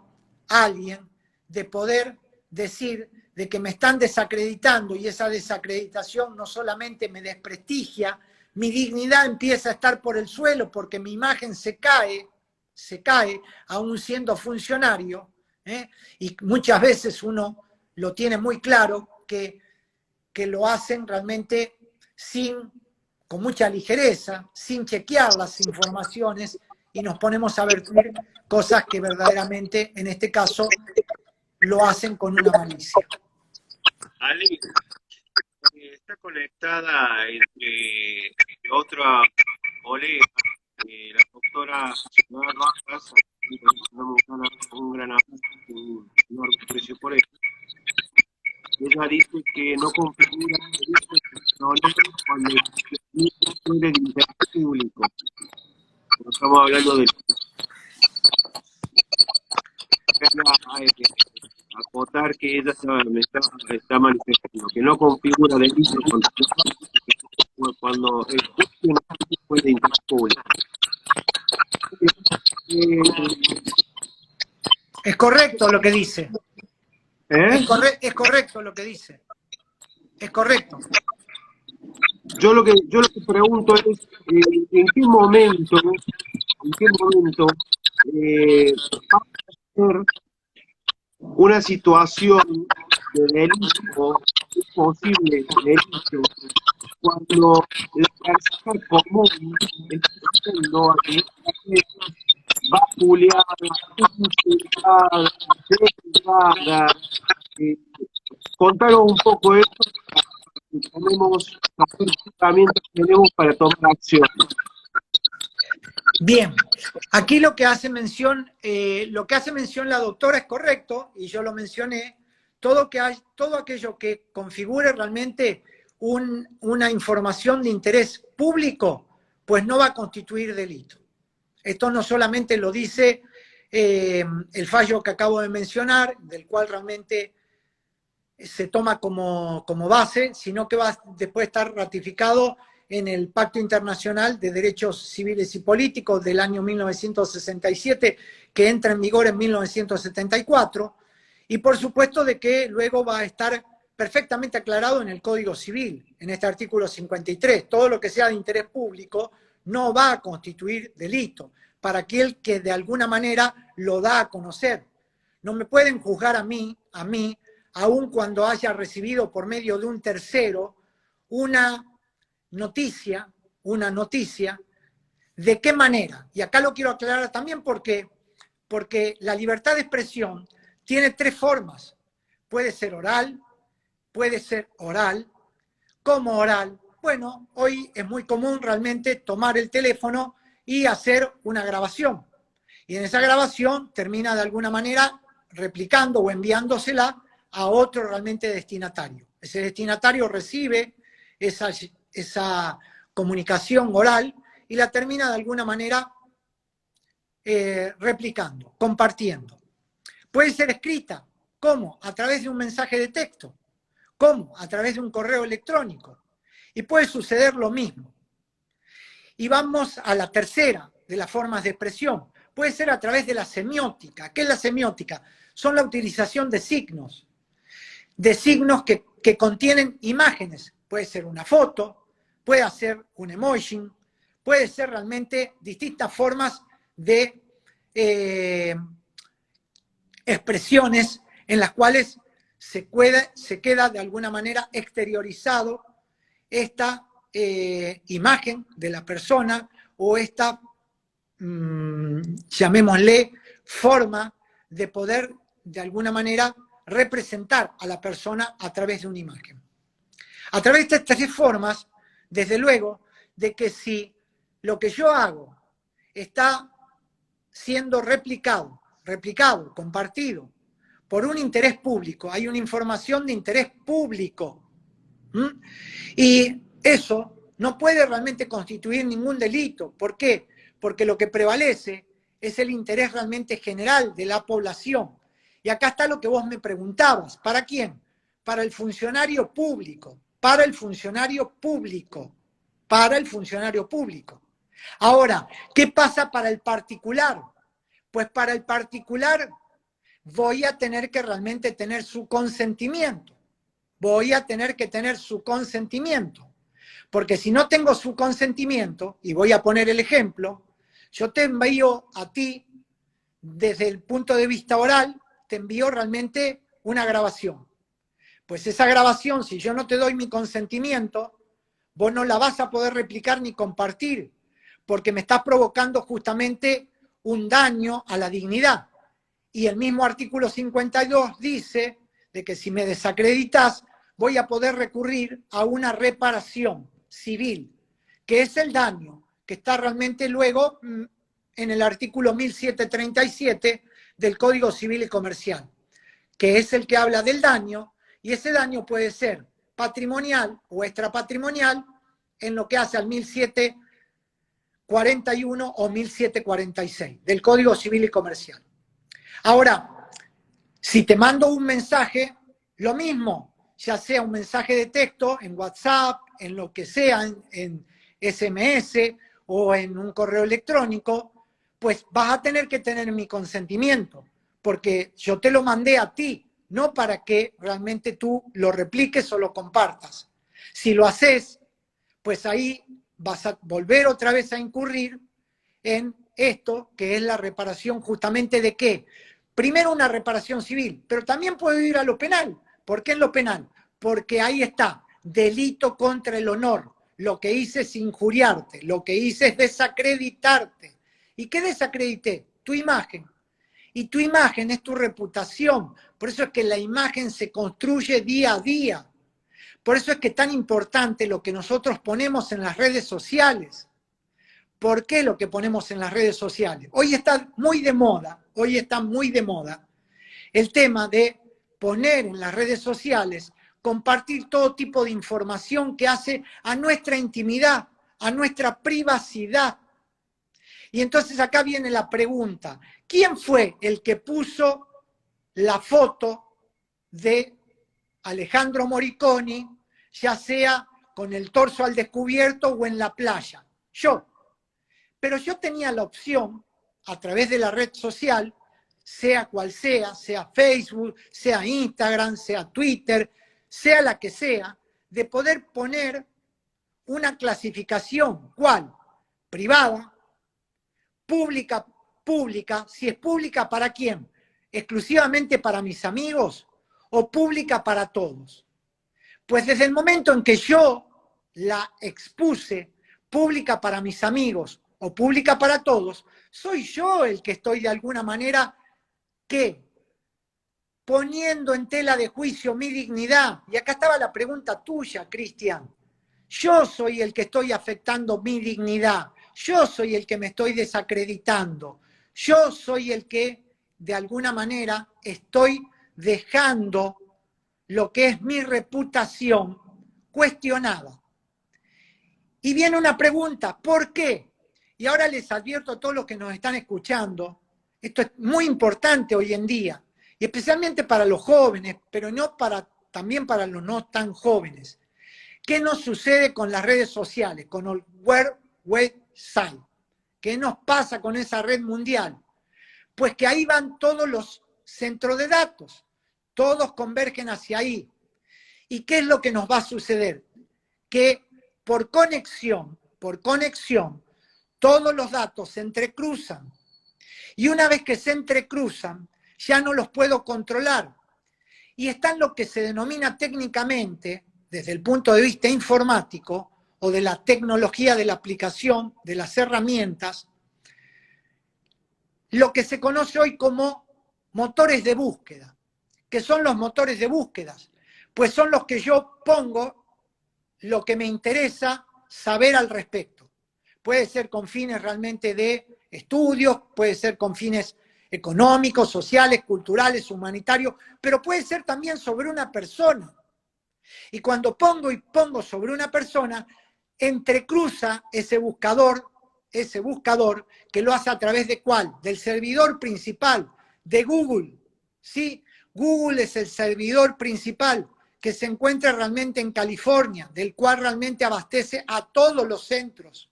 alguien de poder decir de que me están desacreditando, y esa desacreditación no solamente me desprestigia, mi dignidad empieza a estar por el suelo porque mi imagen se cae aún siendo funcionario, y muchas veces uno lo tiene muy claro que lo hacen realmente con mucha ligereza, sin chequear las informaciones, y nos ponemos a vertir cosas que verdaderamente, en este caso, lo hacen con una malicia. Ale, está conectada entre otra colega, la doctora Soledad Rojas, un gran abrazo, un enorme aprecio por eso. Ella dice que no configura cuando el de interés público. Estamos hablando de acotar que ella está manifestando que no configura delito cuando el juicio no fue de interés público. Es correcto lo que dice. Es correcto lo que dice. Es correcto. Yo lo que pregunto es en qué momento va a ser una situación de delito, es posible delito, cuando la persona común está siendo vapuleada, insultada, degradada. Contanos un poco esto, tenemos herramientas que tenemos para tomar acción. Bien, aquí lo que hace mención la doctora es correcto, y yo lo mencioné. Todo aquello que configure realmente una información de interés público, pues no va a constituir delito. Esto no solamente lo dice el fallo que acabo de mencionar, del cual realmente se toma como base, sino que va después a estar ratificado en el Pacto Internacional de Derechos Civiles y Políticos del año 1967, que entra en vigor en 1974, y por supuesto de que luego va a estar perfectamente aclarado en el Código Civil, en este artículo 53. Todo lo que sea de interés público no va a constituir delito para aquel que de alguna manera lo da a conocer. No me pueden juzgar a mí, aun cuando haya recibido por medio de un tercero una noticia, ¿de qué manera? Y acá lo quiero aclarar también porque la libertad de expresión tiene tres formas. Puede ser oral. ¿Cómo oral? Bueno, hoy es muy común realmente tomar el teléfono y hacer una grabación. Y en esa grabación termina de alguna manera replicando o enviándosela a otro realmente destinatario. Ese destinatario recibe esa comunicación oral y la termina de alguna manera replicando, compartiendo. Puede ser escrita. ¿Cómo? A través de un mensaje de texto. ¿Cómo? A través de un correo electrónico. Y puede suceder lo mismo. Y vamos a la tercera de las formas de expresión. Puede ser a través de la semiótica. ¿Qué es la semiótica? Son la utilización de signos que contienen imágenes. Puede ser una foto, puede ser un emoji, puede ser realmente distintas formas de expresiones en las cuales se queda de alguna manera exteriorizado esta imagen de la persona o esta, llamémosle, forma de poder de alguna manera representar a la persona a través de una imagen. A través de estas tres formas, desde luego, de que si lo que yo hago está siendo replicado, compartido por un interés público, hay una información de interés público. Y eso no puede realmente constituir ningún delito. ¿Por qué? Porque lo que prevalece es el interés realmente general de la población. Y acá está lo que vos me preguntabas. ¿Para quién? Para el funcionario público. Para el funcionario público. Para el funcionario público. Ahora, ¿qué pasa para el particular? Pues para el particular voy a tener que realmente tener su consentimiento. Voy a tener que tener su consentimiento. Porque si no tengo su consentimiento, y voy a poner el ejemplo, yo te envío a ti, desde el punto de vista oral, te envío realmente una grabación. Pues esa grabación, si yo no te doy mi consentimiento, vos no la vas a poder replicar ni compartir, porque me estás provocando justamente un daño a la dignidad. Y el mismo artículo 52 dice de que si me desacreditas, voy a poder recurrir a una reparación civil, que es el daño que está realmente luego en el artículo 1737 del Código Civil y Comercial, que es el que habla del daño, y ese daño puede ser patrimonial o extrapatrimonial en lo que hace al 1741 o 1746 del Código Civil y Comercial. Ahora, si te mando un mensaje, lo mismo, ya sea un mensaje de texto en WhatsApp, en lo que sea, en SMS o en un correo electrónico, pues vas a tener que tener mi consentimiento, porque yo te lo mandé a ti, no para que realmente tú lo repliques o lo compartas. Si lo haces, pues ahí vas a volver otra vez a incurrir en esto, que es la reparación justamente de qué. Primero una reparación civil, pero también puedo ir a lo penal. ¿Por qué en lo penal? Porque ahí está, delito contra el honor. Lo que hice es injuriarte, lo que hice es desacreditarte. ¿Y qué desacredité? Tu imagen. Y tu imagen es tu reputación. Por eso es que la imagen se construye día a día. Por eso es que es tan importante lo que nosotros ponemos en las redes sociales. ¿Por qué lo que ponemos en las redes sociales? Hoy está muy de moda el tema de poner en las redes sociales, compartir todo tipo de información que hace a nuestra intimidad, a nuestra privacidad. Y entonces acá viene la pregunta, ¿quién fue el que puso la foto de Alejandro Moriconi, ya sea con el torso al descubierto o en la playa? Yo. Pero yo tenía la opción, a través de la red social, sea cual sea Facebook, sea Instagram, sea Twitter, sea la que sea, de poder poner una clasificación, ¿cuál? Privada, pública, si es pública, ¿para quién? ¿Exclusivamente para mis amigos o pública para todos? Pues desde el momento en que yo la expuse pública para mis amigos o pública para todos, soy yo el que estoy de alguna manera, ¿qué? Poniendo en tela de juicio mi dignidad. Y acá estaba la pregunta tuya, Cristian. Yo soy el que estoy afectando mi dignidad. Yo soy el que me estoy desacreditando. Yo soy el que, de alguna manera, estoy dejando lo que es mi reputación cuestionada. Y viene una pregunta, ¿por qué? Y ahora les advierto a todos los que nos están escuchando, esto es muy importante hoy en día, y especialmente para los jóvenes, pero no también para los no tan jóvenes. ¿Qué nos sucede con las redes sociales, con el World Wide Web? ¿Qué nos pasa con esa red mundial? Pues que ahí van todos los centros de datos, todos convergen hacia ahí. ¿Y qué es lo que nos va a suceder? Que por conexión, todos los datos se entrecruzan. Y una vez que se entrecruzan, ya no los puedo controlar. Y está en lo que se denomina técnicamente, desde el punto de vista informático, o de la tecnología de la aplicación, de las herramientas, lo que se conoce hoy como motores de búsqueda. ¿Qué son los motores de búsqueda? Pues son los que yo pongo lo que me interesa saber al respecto. Puede ser con fines realmente de estudios, puede ser con fines económicos, sociales, culturales, humanitarios, pero puede ser también sobre una persona. Y cuando pongo sobre una persona, entrecruza ese buscador que lo hace a través de ¿cuál? Del servidor principal, de Google. ¿Sí? Google es el servidor principal que se encuentra realmente en California, del cual realmente abastece a todos los centros.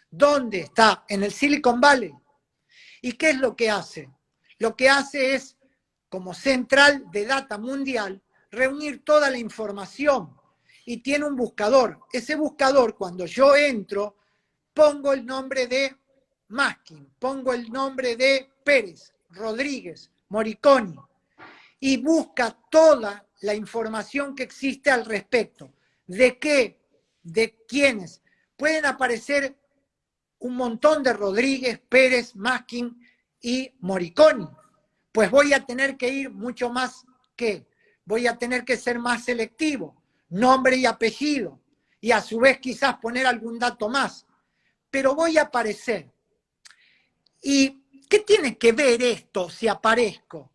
¿Dónde está? En el Silicon Valley. ¿Y qué es lo que hace? Lo que hace es, como central de data mundial, reunir toda la información y tiene un buscador. Ese buscador, cuando yo entro, pongo el nombre de Maskin, pongo el nombre de Pérez, Rodríguez, Moriconi, y busca toda la información que existe al respecto. ¿De qué? ¿De quiénes? Pueden aparecer un montón de Rodríguez, Pérez, Maskin y Moriconi. Pues voy a tener que ir mucho más que, voy a tener que ser más selectivo, nombre y apellido, y a su vez quizás poner algún dato más. Pero voy a aparecer. ¿Y qué tiene que ver esto si aparezco?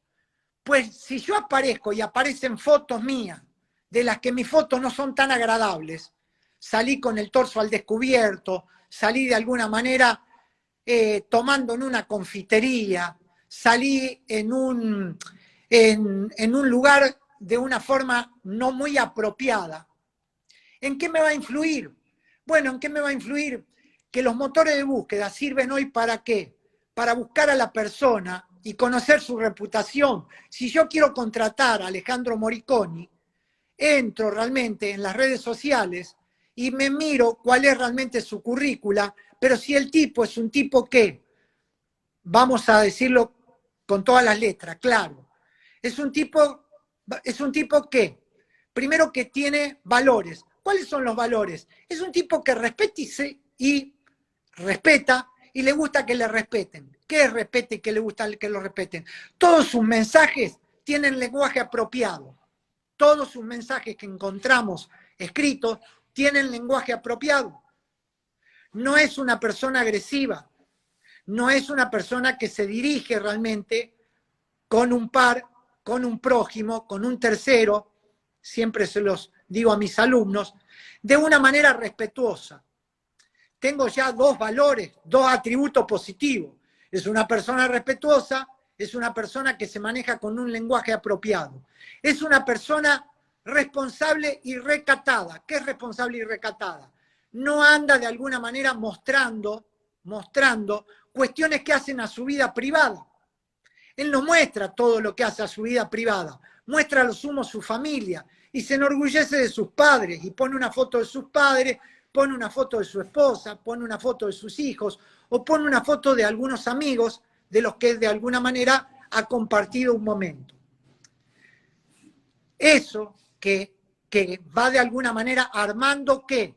Pues si yo aparezco y aparecen fotos mías, de las que mis fotos no son tan agradables, salí con el torso al descubierto, salí de alguna manera tomando en una confitería, salí en un lugar de una forma no muy apropiada. ¿En qué me va a influir? Bueno, ¿en qué me va a influir? Que los motores de búsqueda sirven hoy ¿para qué? Para buscar a la persona y conocer su reputación. Si yo quiero contratar a Alejandro Moriconi, entro realmente en las redes sociales y me miro cuál es realmente su currícula, pero si el tipo es un tipo que, vamos a decirlo con todas las letras, claro, es un tipo que, primero que tiene valores. ¿Cuáles son los valores? Es un tipo que respeta y le gusta que le respeten. ¿Qué es respete y que le gusta que lo respeten? Todos sus mensajes tienen lenguaje apropiado. Todos sus mensajes que encontramos escritos tienen lenguaje apropiado. No es una persona agresiva. No es una persona que se dirige realmente con un par, con un prójimo, con un tercero, siempre se los digo a mis alumnos, de una manera respetuosa. Tengo ya dos valores, dos atributos positivos. Es una persona respetuosa, es una persona que se maneja con un lenguaje apropiado. Es una persona responsable y recatada. ¿Qué es responsable y recatada? No anda de alguna manera mostrando cuestiones que hacen a su vida privada. Él no muestra todo lo que hace a su vida privada, muestra a lo sumo su familia y se enorgullece de sus padres y pone una foto de sus padres, pone una foto de su esposa, pone una foto de sus hijos o pone una foto de algunos amigos de los que de alguna manera ha compartido un momento. Eso que va de alguna manera armando ¿qué?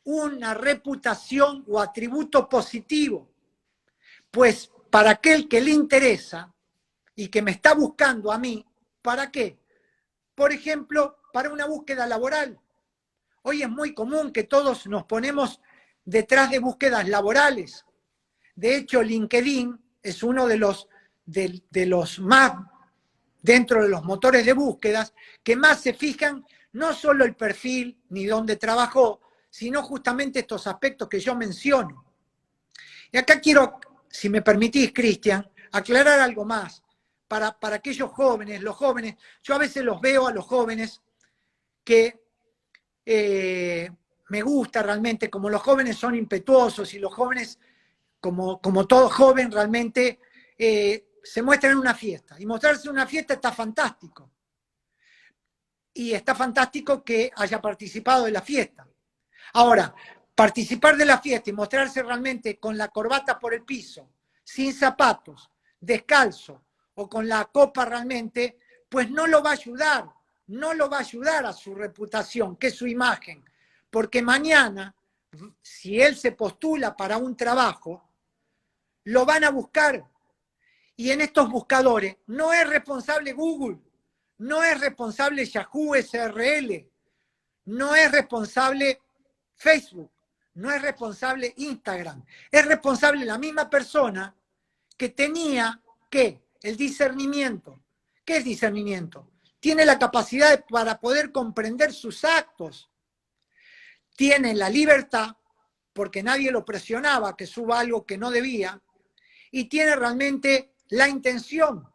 Una reputación o atributo positivo. Pues para aquel que le interesa y que me está buscando a mí, ¿para qué? Por ejemplo, para una búsqueda laboral. Hoy es muy común que todos nos ponemos detrás de búsquedas laborales. De hecho, LinkedIn es uno de los más, dentro de los motores de búsquedas, que más se fijan no solo el perfil ni dónde trabajó, sino justamente estos aspectos que yo menciono. Y acá quiero, si me permitís, Cristian, aclarar algo más. Para aquellos jóvenes, los jóvenes, yo a veces los veo a los jóvenes que me gusta realmente, como los jóvenes son impetuosos y los jóvenes, como todo joven, realmente se muestran en una fiesta. Y mostrarse en una fiesta está fantástico. Y está fantástico que haya participado de la fiesta. Ahora, participar de la fiesta y mostrarse realmente con la corbata por el piso, sin zapatos, descalzo o con la copa realmente, pues no lo va a ayudar, no lo va a ayudar a su reputación, que es su imagen. Porque mañana, si él se postula para un trabajo, lo van a buscar. Y en estos buscadores no es responsable Google, no es responsable Yahoo SRL, no es responsable Facebook, no es responsable Instagram, es responsable la misma persona que tenía el discernimiento. ¿Qué es discernimiento? Tiene la capacidad para poder comprender sus actos, tiene la libertad, porque nadie lo presionaba que suba algo que no debía, y tiene realmente la intención.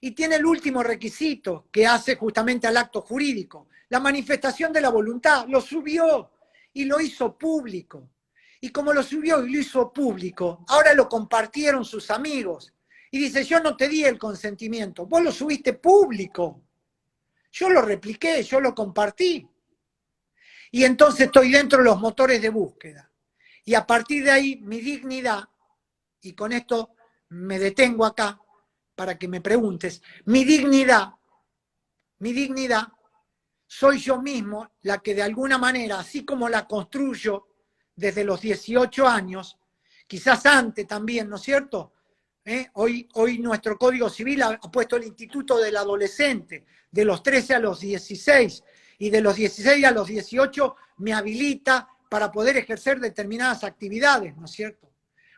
Y tiene el último requisito que hace justamente al acto jurídico, la manifestación de la voluntad. Lo subió y lo hizo público. Y como lo subió y lo hizo público, ahora lo compartieron sus amigos. Y dice, yo no te di el consentimiento, vos lo subiste público. Yo lo repliqué, yo lo compartí. Y entonces estoy dentro de los motores de búsqueda. Y a partir de ahí, mi dignidad, y con esto me detengo acá, para que me preguntes, mi dignidad, soy yo mismo la que de alguna manera, así como la construyo desde los 18 años, quizás antes también, ¿no es cierto? Hoy nuestro Código Civil ha puesto el Instituto del Adolescente, de los 13 a los 16, y de los 16 a los 18 me habilita para poder ejercer determinadas actividades, ¿no es cierto?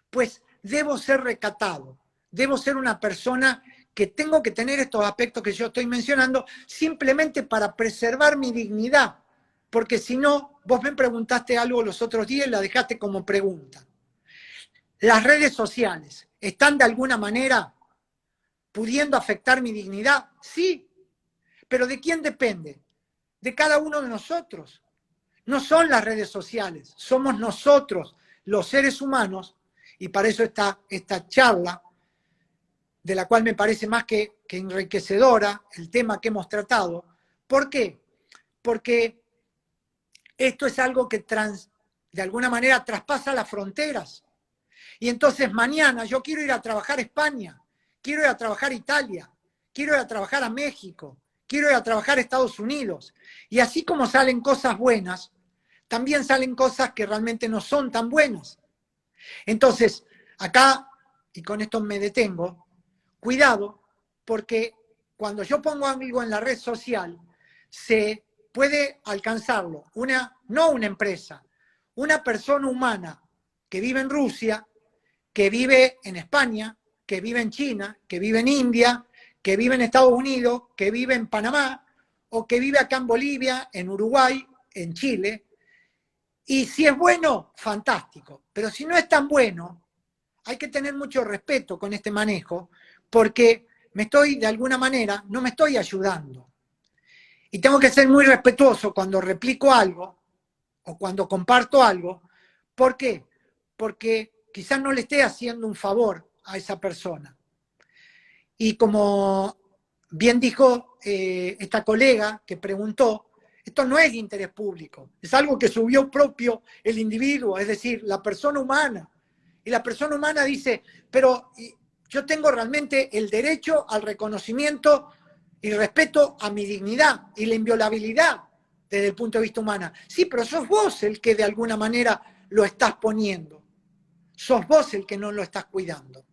Pues debo ser recatado, debo ser una persona que tengo que tener estos aspectos que yo estoy mencionando simplemente para preservar mi dignidad. Porque si no, vos me preguntaste algo los otros días y la dejaste como pregunta. ¿Las redes sociales están de alguna manera pudiendo afectar mi dignidad? Sí. ¿Pero de quién depende? De cada uno de nosotros. No son las redes sociales, somos nosotros, los seres humanos, y para eso está esta charla, de la cual me parece más que enriquecedora el tema que hemos tratado. ¿Por qué? Porque esto es algo que de alguna manera traspasa las fronteras. Y entonces mañana yo quiero ir a trabajar a España, quiero ir a trabajar a Italia, quiero ir a trabajar a México, quiero ir a trabajar a Estados Unidos. Y así como salen cosas buenas, también salen cosas que realmente no son tan buenas. Entonces, acá, y con esto me detengo, cuidado, porque cuando yo pongo algo en la red social, se puede alcanzarlo, no una empresa, una persona humana que vive en Rusia, que vive en España, que vive en China, que vive en India, que vive en Estados Unidos, que vive en Panamá, o que vive acá en Bolivia, en Uruguay, en Chile. Y si es bueno, fantástico. Pero si no es tan bueno, hay que tener mucho respeto con este manejo, porque de alguna manera, no me estoy ayudando. Y tengo que ser muy respetuoso cuando replico algo o cuando comparto algo. ¿Por qué? Porque quizás no le esté haciendo un favor a esa persona. Y como bien dijo esta colega que preguntó, esto no es de interés público, es algo que subió propio el individuo, es decir, la persona humana. Y la persona humana dice, pero yo tengo realmente el derecho al reconocimiento y respeto a mi dignidad y la inviolabilidad desde el punto de vista humano. Sí, pero sos vos el que de alguna manera lo estás poniendo. Sos vos el que no lo estás cuidando.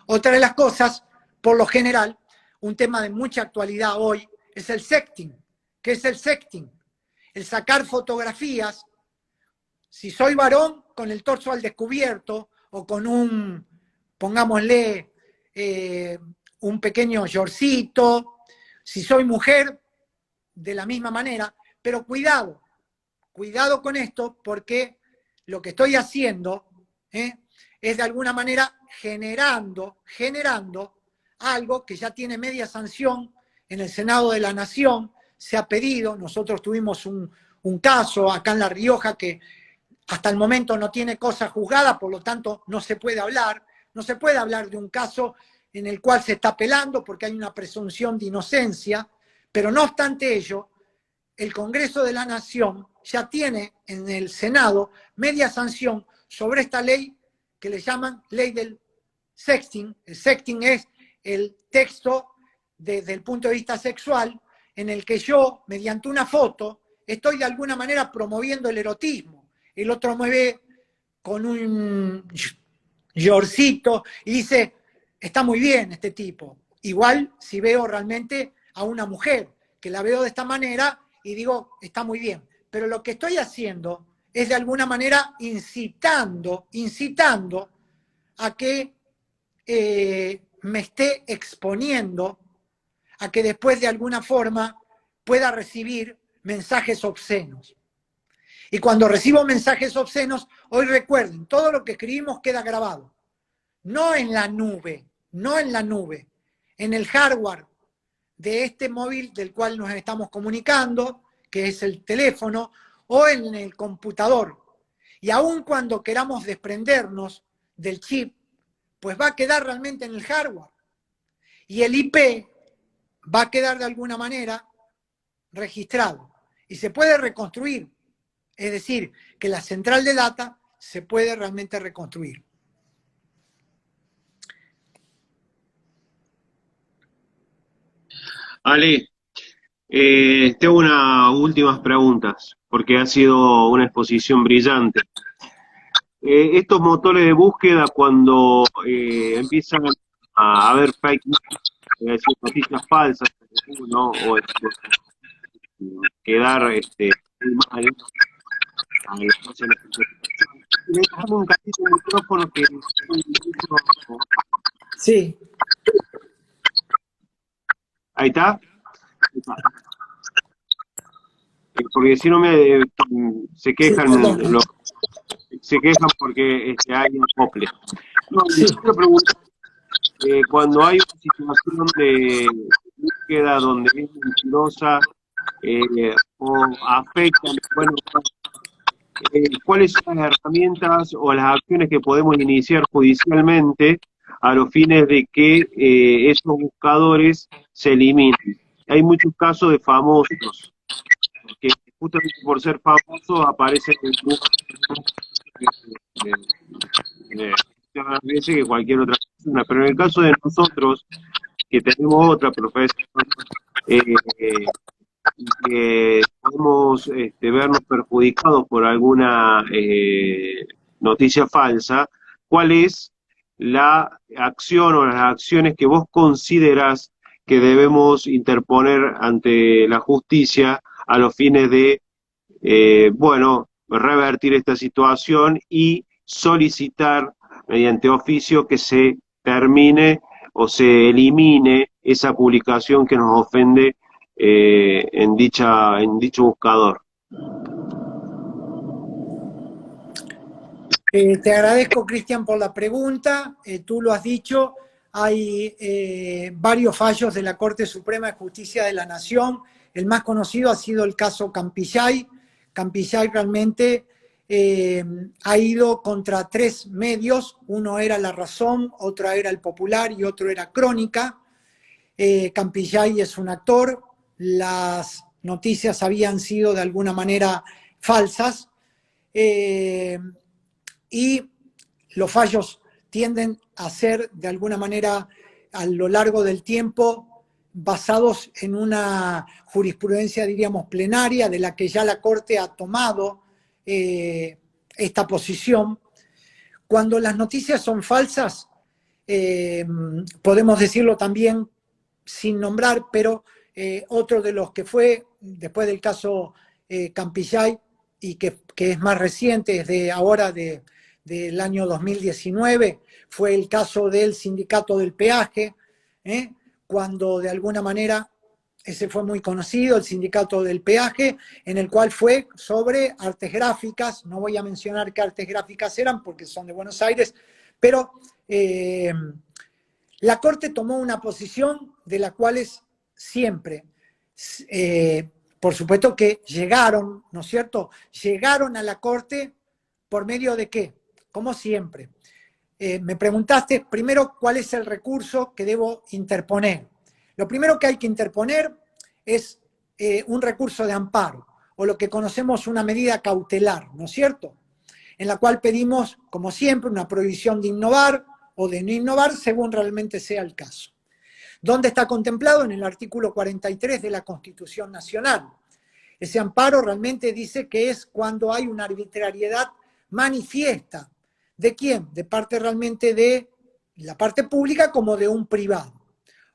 Otra de las cosas, por lo general, un tema de mucha actualidad hoy es el sexting. ¿Qué es el sexting? El sacar fotografías, si soy varón, con el torso al descubierto o con un pongámosle un pequeño shortcito. Si soy mujer, de la misma manera, pero cuidado con esto, porque lo que estoy haciendo es de alguna manera generando algo que ya tiene media sanción en el Senado de la Nación. Se ha pedido, nosotros tuvimos un caso acá en La Rioja que hasta el momento no tiene cosa juzgada, por lo tanto no se puede hablar de un caso en el cual se está apelando porque hay una presunción de inocencia, pero no obstante ello, el Congreso de la Nación ya tiene en el Senado media sanción sobre esta ley que le llaman ley del sexting. El sexting es el texto desde el punto de vista sexual en el que yo, mediante una foto, estoy de alguna manera promoviendo el erotismo. El otro me ve con un yorcito y dice, está muy bien este tipo. Igual si veo realmente a una mujer, que la veo de esta manera y digo, está muy bien. Pero lo que estoy haciendo es de alguna manera incitando a que me esté exponiendo a que después de alguna forma pueda recibir mensajes obscenos. Y cuando recibo mensajes obscenos, hoy recuerden, todo lo que escribimos queda grabado. No en la nube, en el hardware de este móvil del cual nos estamos comunicando, que es el teléfono, o en el computador. Y aun cuando queramos desprendernos del chip, pues va a quedar realmente en el hardware. Y el IP va a quedar de alguna manera registrado. Y se puede reconstruir. Es decir, que la central de data se puede realmente reconstruir. Ale, tengo unas últimas preguntas, porque ha sido una exposición brillante. Estos motores de búsqueda, cuando empiezan a haber fake news, es decir, noticias falsas, ¿no? O quedar muy mal a déjame un cachito de micrófono que Sí. ahí está. Porque si no se Sí, quejan perdón. se quejan porque hay acople. No, Sí. yo quiero preguntar, cuando hay una situación de búsqueda donde es mentirosa o afecta, bueno, ¿cuáles son las herramientas o las acciones que podemos iniciar judicialmente a los fines de que esos buscadores se eliminen? Hay muchos casos de famosos que justamente por ser famosos aparecen en más veces que cualquier otra persona, pero en el caso de nosotros, que tenemos otra profesión, eh, y que podemos vernos perjudicados por alguna noticia falsa, ¿cuál es la acción o las acciones que vos considerás que debemos interponer ante la justicia a los fines de, bueno, revertir esta situación y solicitar mediante oficio que se termine o se elimine esa publicación que nos ofende en dicho buscador? Te agradezco, Cristian, por la pregunta. Tú lo has dicho, hay varios fallos de la Corte Suprema de Justicia de la Nación. El más conocido ha sido el caso Campillay. Campillay realmente ha ido contra 3 medios. Uno era La Razón, otro era El Popular y otro era Crónica. Campillay es un actor. Las noticias habían sido de alguna manera falsas. Y los fallos tienden a ser, de alguna manera, a lo largo del tiempo, basados en una jurisprudencia, diríamos, plenaria, de la que ya la Corte ha tomado esta posición. Cuando las noticias son falsas, podemos decirlo también sin nombrar, pero otro de los que fue, después del caso Campillay, y que es más reciente, es de ahora de del año 2019, fue el caso del sindicato del peaje, cuando de alguna manera, ese fue muy conocido, el sindicato del peaje, en el cual fue sobre artes gráficas. No voy a mencionar qué artes gráficas eran porque son de Buenos Aires, pero la Corte tomó una posición de la cual siempre, por supuesto que llegaron, ¿no es cierto? Llegaron a la Corte por medio de qué, como siempre. Me preguntaste primero cuál es el recurso que debo interponer. Lo primero que hay que interponer es un recurso de amparo, o lo que conocemos una medida cautelar, ¿no es cierto? En la cual pedimos, como siempre, una prohibición de innovar o de no innovar según realmente sea el caso. ¿Dónde está contemplado? En el artículo 43 de la Constitución Nacional. Ese amparo realmente dice que es cuando hay una arbitrariedad manifiesta. ¿De quién? De parte realmente de la parte pública como de un privado.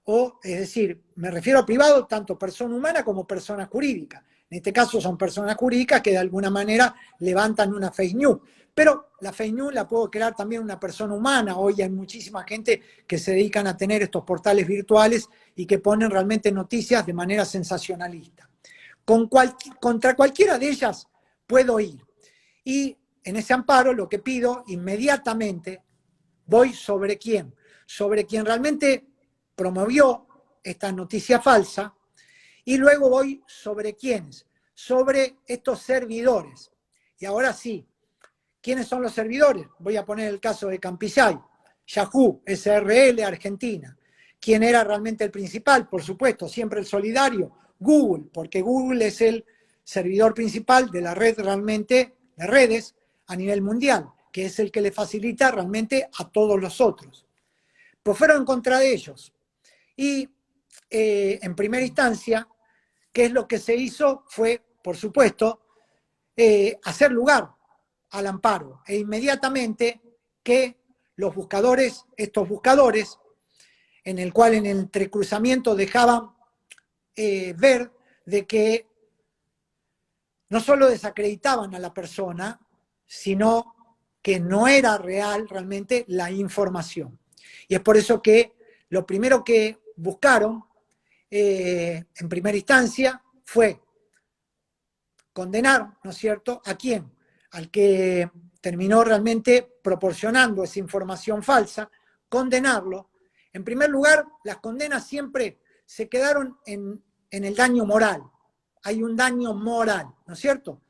O, es decir, me refiero a privado tanto persona humana como persona jurídica. En este caso son personas jurídicas que de alguna manera levantan una fake news. Pero la fake news la puedo crear también una persona humana. Hoy hay muchísima gente que se dedican a tener estos portales virtuales y que ponen realmente noticias de manera sensacionalista. Contra cualquiera de ellas puedo ir. Y en ese amparo lo que pido inmediatamente, voy sobre quién. Sobre quien realmente promovió esta noticia falsa, y luego voy sobre quiénes, sobre estos servidores. Y ahora sí, ¿quiénes son los servidores? Voy a poner el caso de Campillay, Yahoo, SRL, Argentina. ¿Quién era realmente el principal? Por supuesto, siempre el solidario, Google, porque Google es el servidor principal de la red realmente, de redes a nivel mundial, que es el que le facilita realmente a todos los otros. Pues fueron en contra de ellos. Y en primera instancia, ¿qué es lo que se hizo? Fue, por supuesto, hacer lugar al amparo e inmediatamente que los buscadores, estos buscadores, en el cual en el entrecruzamiento dejaban ver de que no solo desacreditaban a la persona, sino que no era real realmente la información. Y es por eso que lo primero que buscaron en primera instancia fue condenar, ¿no es cierto?, ¿a quién? Al que terminó realmente proporcionando esa información falsa, condenarlo. En primer lugar, las condenas siempre se quedaron en el daño moral. Hay un daño moral, ¿no es cierto?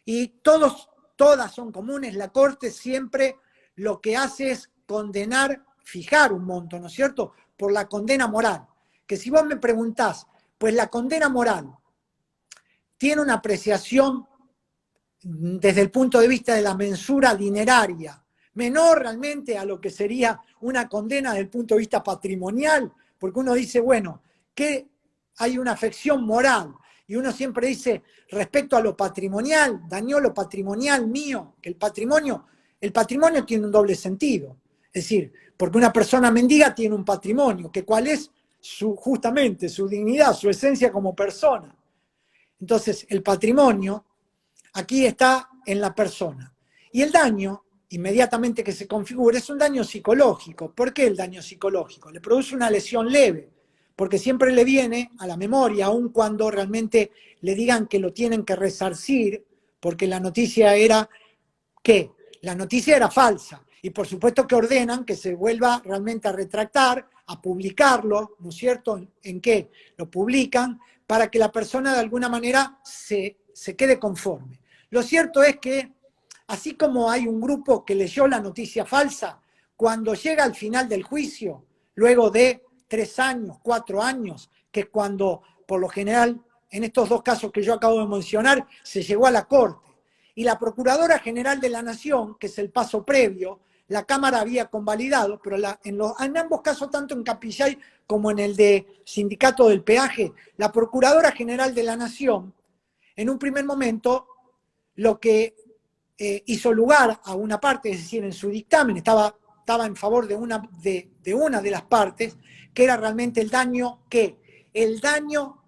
Y todas son comunes. La Corte siempre lo que hace es condenar, fijar un monto, ¿no es cierto?, por la condena moral. Que si vos me preguntás, pues la condena moral tiene una apreciación desde el punto de vista de la mensura dineraria, menor realmente a lo que sería una condena desde el punto de vista patrimonial, porque uno dice, bueno, que hay una afección moral, y uno siempre dice, respecto a lo patrimonial, dañó lo patrimonial mío, que el patrimonio tiene un doble sentido, es decir, porque una persona mendiga tiene un patrimonio, que cuál es justamente su dignidad, su esencia como persona. Entonces, el patrimonio aquí está en la persona. Y el daño, inmediatamente que se configura, es un daño psicológico. ¿Por qué el daño psicológico? Le produce una lesión leve, porque siempre le viene a la memoria, aun cuando realmente le digan que lo tienen que resarcir, porque la noticia era ¿qué? La noticia era falsa. Y por supuesto que ordenan que se vuelva realmente a retractar, a publicarlo, ¿no es cierto? ¿En qué? Lo publican para que la persona de alguna manera se quede conforme. Lo cierto es que, así como hay un grupo que leyó la noticia falsa, cuando llega al final del juicio, luego de 3 años, 4 años, que es cuando, por lo general, en estos dos casos que yo acabo de mencionar, se llegó a la Corte. Y la Procuradora General de la Nación, que es el paso previo, la Cámara había convalidado, pero en ambos casos, tanto en Capillay como en el de Sindicato del Peaje, la Procuradora General de la Nación, en un primer momento, lo que hizo lugar a una parte, es decir, en su dictamen estaba en favor de una de las partes, que era realmente el daño, ¿qué? El daño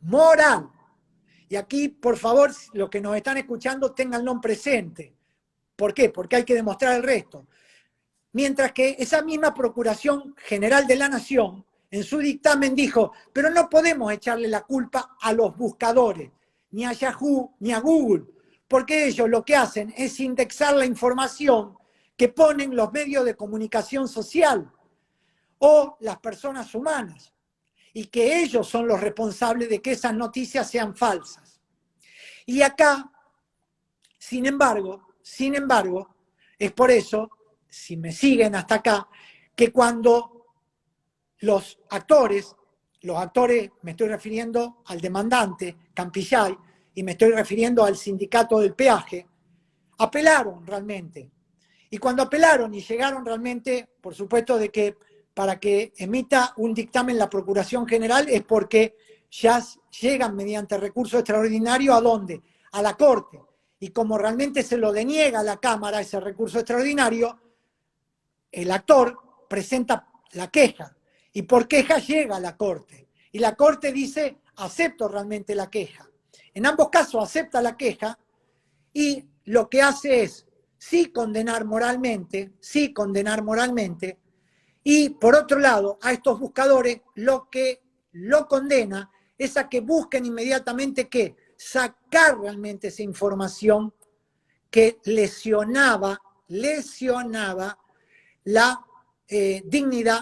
moral. Y aquí, por favor, los que nos están escuchando, ténganlo presente, ¿Por qué? Porque hay que demostrar el resto. Mientras que esa misma Procuración General de la Nación, en su dictamen dijo, pero no podemos echarle la culpa a los buscadores, ni a Yahoo, ni a Google, porque ellos lo que hacen es indexar la información que ponen los medios de comunicación social o las personas humanas, y que ellos son los responsables de que esas noticias sean falsas. Y acá, sin embargo, es por eso, si me siguen hasta acá, que cuando los actores, me estoy refiriendo al demandante, Campillay, y me estoy refiriendo al sindicato del peaje, apelaron realmente. Y cuando apelaron y llegaron realmente, por supuesto, de que para que emita un dictamen la Procuración General es porque ya llegan mediante recurso extraordinario ¿a dónde? A la Corte. Y como realmente se lo deniega a la Cámara ese recurso extraordinario, el actor presenta la queja. Y por queja llega a la Corte. Y la Corte dice, acepto realmente la queja. En ambos casos acepta la queja y lo que hace es sí condenar moralmente, y por otro lado, a estos buscadores lo que lo condena es a que busquen inmediatamente ¿qué? Sacar realmente esa información que lesionaba la dignidad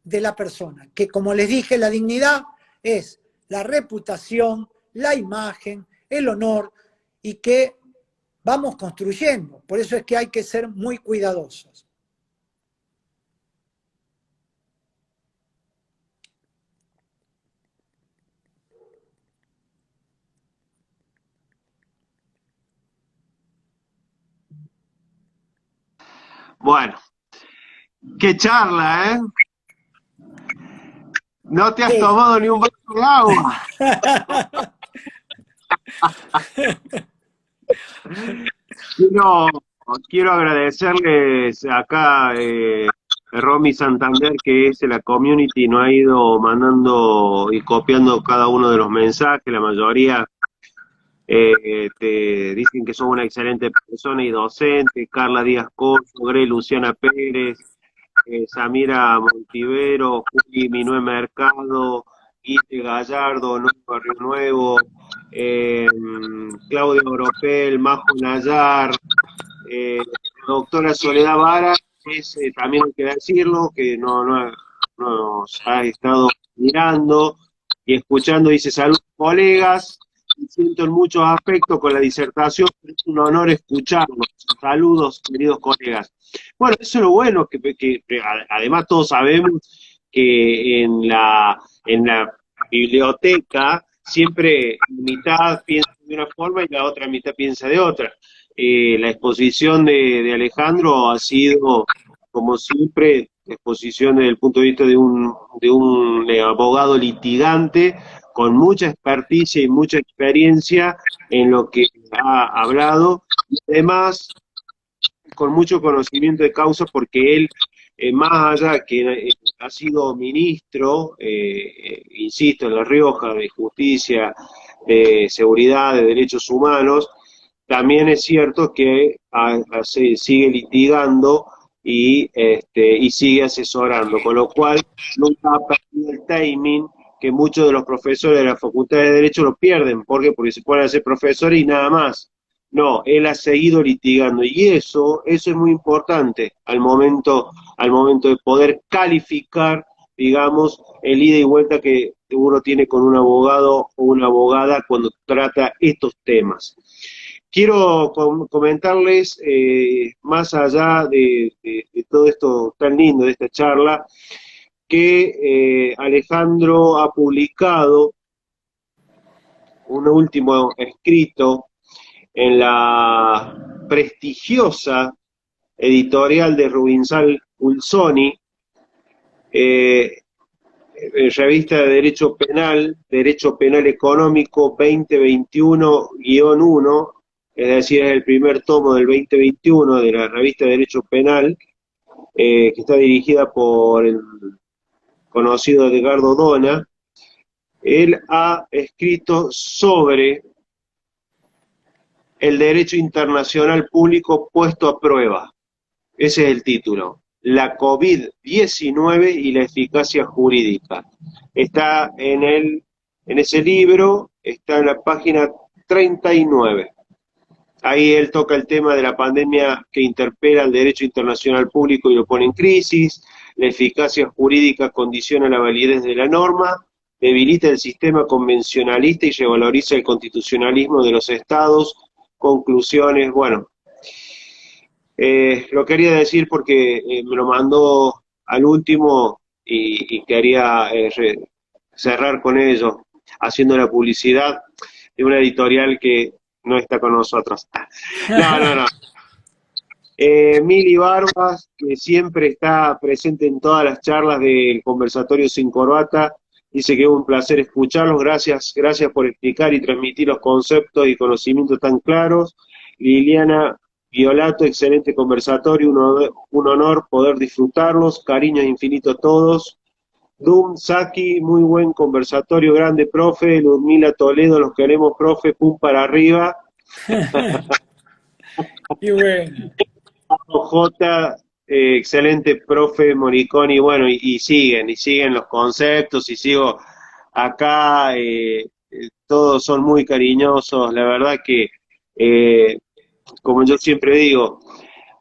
de la persona. Que como les dije, la dignidad es la reputación, la imagen, el honor, y que vamos construyendo. Por eso es que hay que ser muy cuidadosos. Bueno, qué charla, ¿eh? No te has Sí. tomado ni un vaso de agua. Quiero, quiero agradecerles acá, Romy Santander, que es de la community, nos ha ido mandando y copiando cada uno de los mensajes, la mayoría te dicen que sos una excelente persona y docente. Carla Díaz Coso, Grey Luciana Pérez, Samira Montivero, Juli Minué Mercado, Guille Gallardo, Nuevo Barrio Nuevo, Claudia Oropel, Majo Nayar, doctora Soledad Vara, también hay que decirlo, que nos ha estado mirando y escuchando, dice, saludos colegas, siento mucho afecto con la disertación, es un honor escucharlos. Saludos, queridos colegas. Bueno, eso es lo bueno, que además todos sabemos que en la biblioteca siempre la mitad piensa de una forma y la otra mitad piensa de otra. La exposición de Alejandro ha sido, como siempre, exposición desde el punto de vista de un abogado litigante con mucha experticia y mucha experiencia en lo que ha hablado, y además con mucho conocimiento de causa, porque él, más allá que ha sido ministro, insisto, en La Rioja, de Justicia, de Seguridad, de Derechos Humanos, también es cierto que se sigue litigando y sigue asesorando, con lo cual nunca ha perdido el timing que muchos de los profesores de la Facultad de Derecho lo pierden. ¿Por qué? Porque se ponen a ser profesores y nada más. No, él ha seguido litigando y eso es muy importante al momento de poder calificar, digamos, el ida y vuelta que uno tiene con un abogado o una abogada cuando trata estos temas. Quiero comentarles, más allá de todo esto tan lindo de esta charla, que Alejandro ha publicado un último escrito en la prestigiosa editorial de Rubinsal Ulsoni, revista de Derecho Penal Económico 2021-1, es decir, es el primer tomo del 2021 de la revista de Derecho Penal, que está dirigida por el conocido Edgardo Dona. Él ha escrito sobre el derecho internacional público puesto a prueba. Ese es el título. La COVID-19 y la eficacia jurídica. Está en ese libro, está en la página 39. Ahí él toca el tema de la pandemia que interpela el derecho internacional público y lo pone en crisis. La eficacia jurídica condiciona la validez de la norma, debilita el sistema convencionalista y revaloriza el constitucionalismo de los estados. Conclusiones, bueno, lo quería decir porque me lo mandó al último y quería cerrar con ello, haciendo la publicidad de una editorial que no está con nosotros. No, no, no. Mili Barbas, que siempre está presente en todas las charlas del Conversatorio Sin Corbata, dice que es un placer escucharlos. Gracias, gracias por explicar y transmitir los conceptos y conocimientos tan claros. Liliana Violato, excelente conversatorio, un honor poder disfrutarlos. Cariños infinitos a todos. Dum Saki, muy buen conversatorio, grande profe. Ludmila Toledo, los queremos profe, pum para arriba. Y bueno. J, excelente profe Moriconi, bueno, y siguen los conceptos, y sigo acá, todos son muy cariñosos, la verdad que, como yo siempre digo,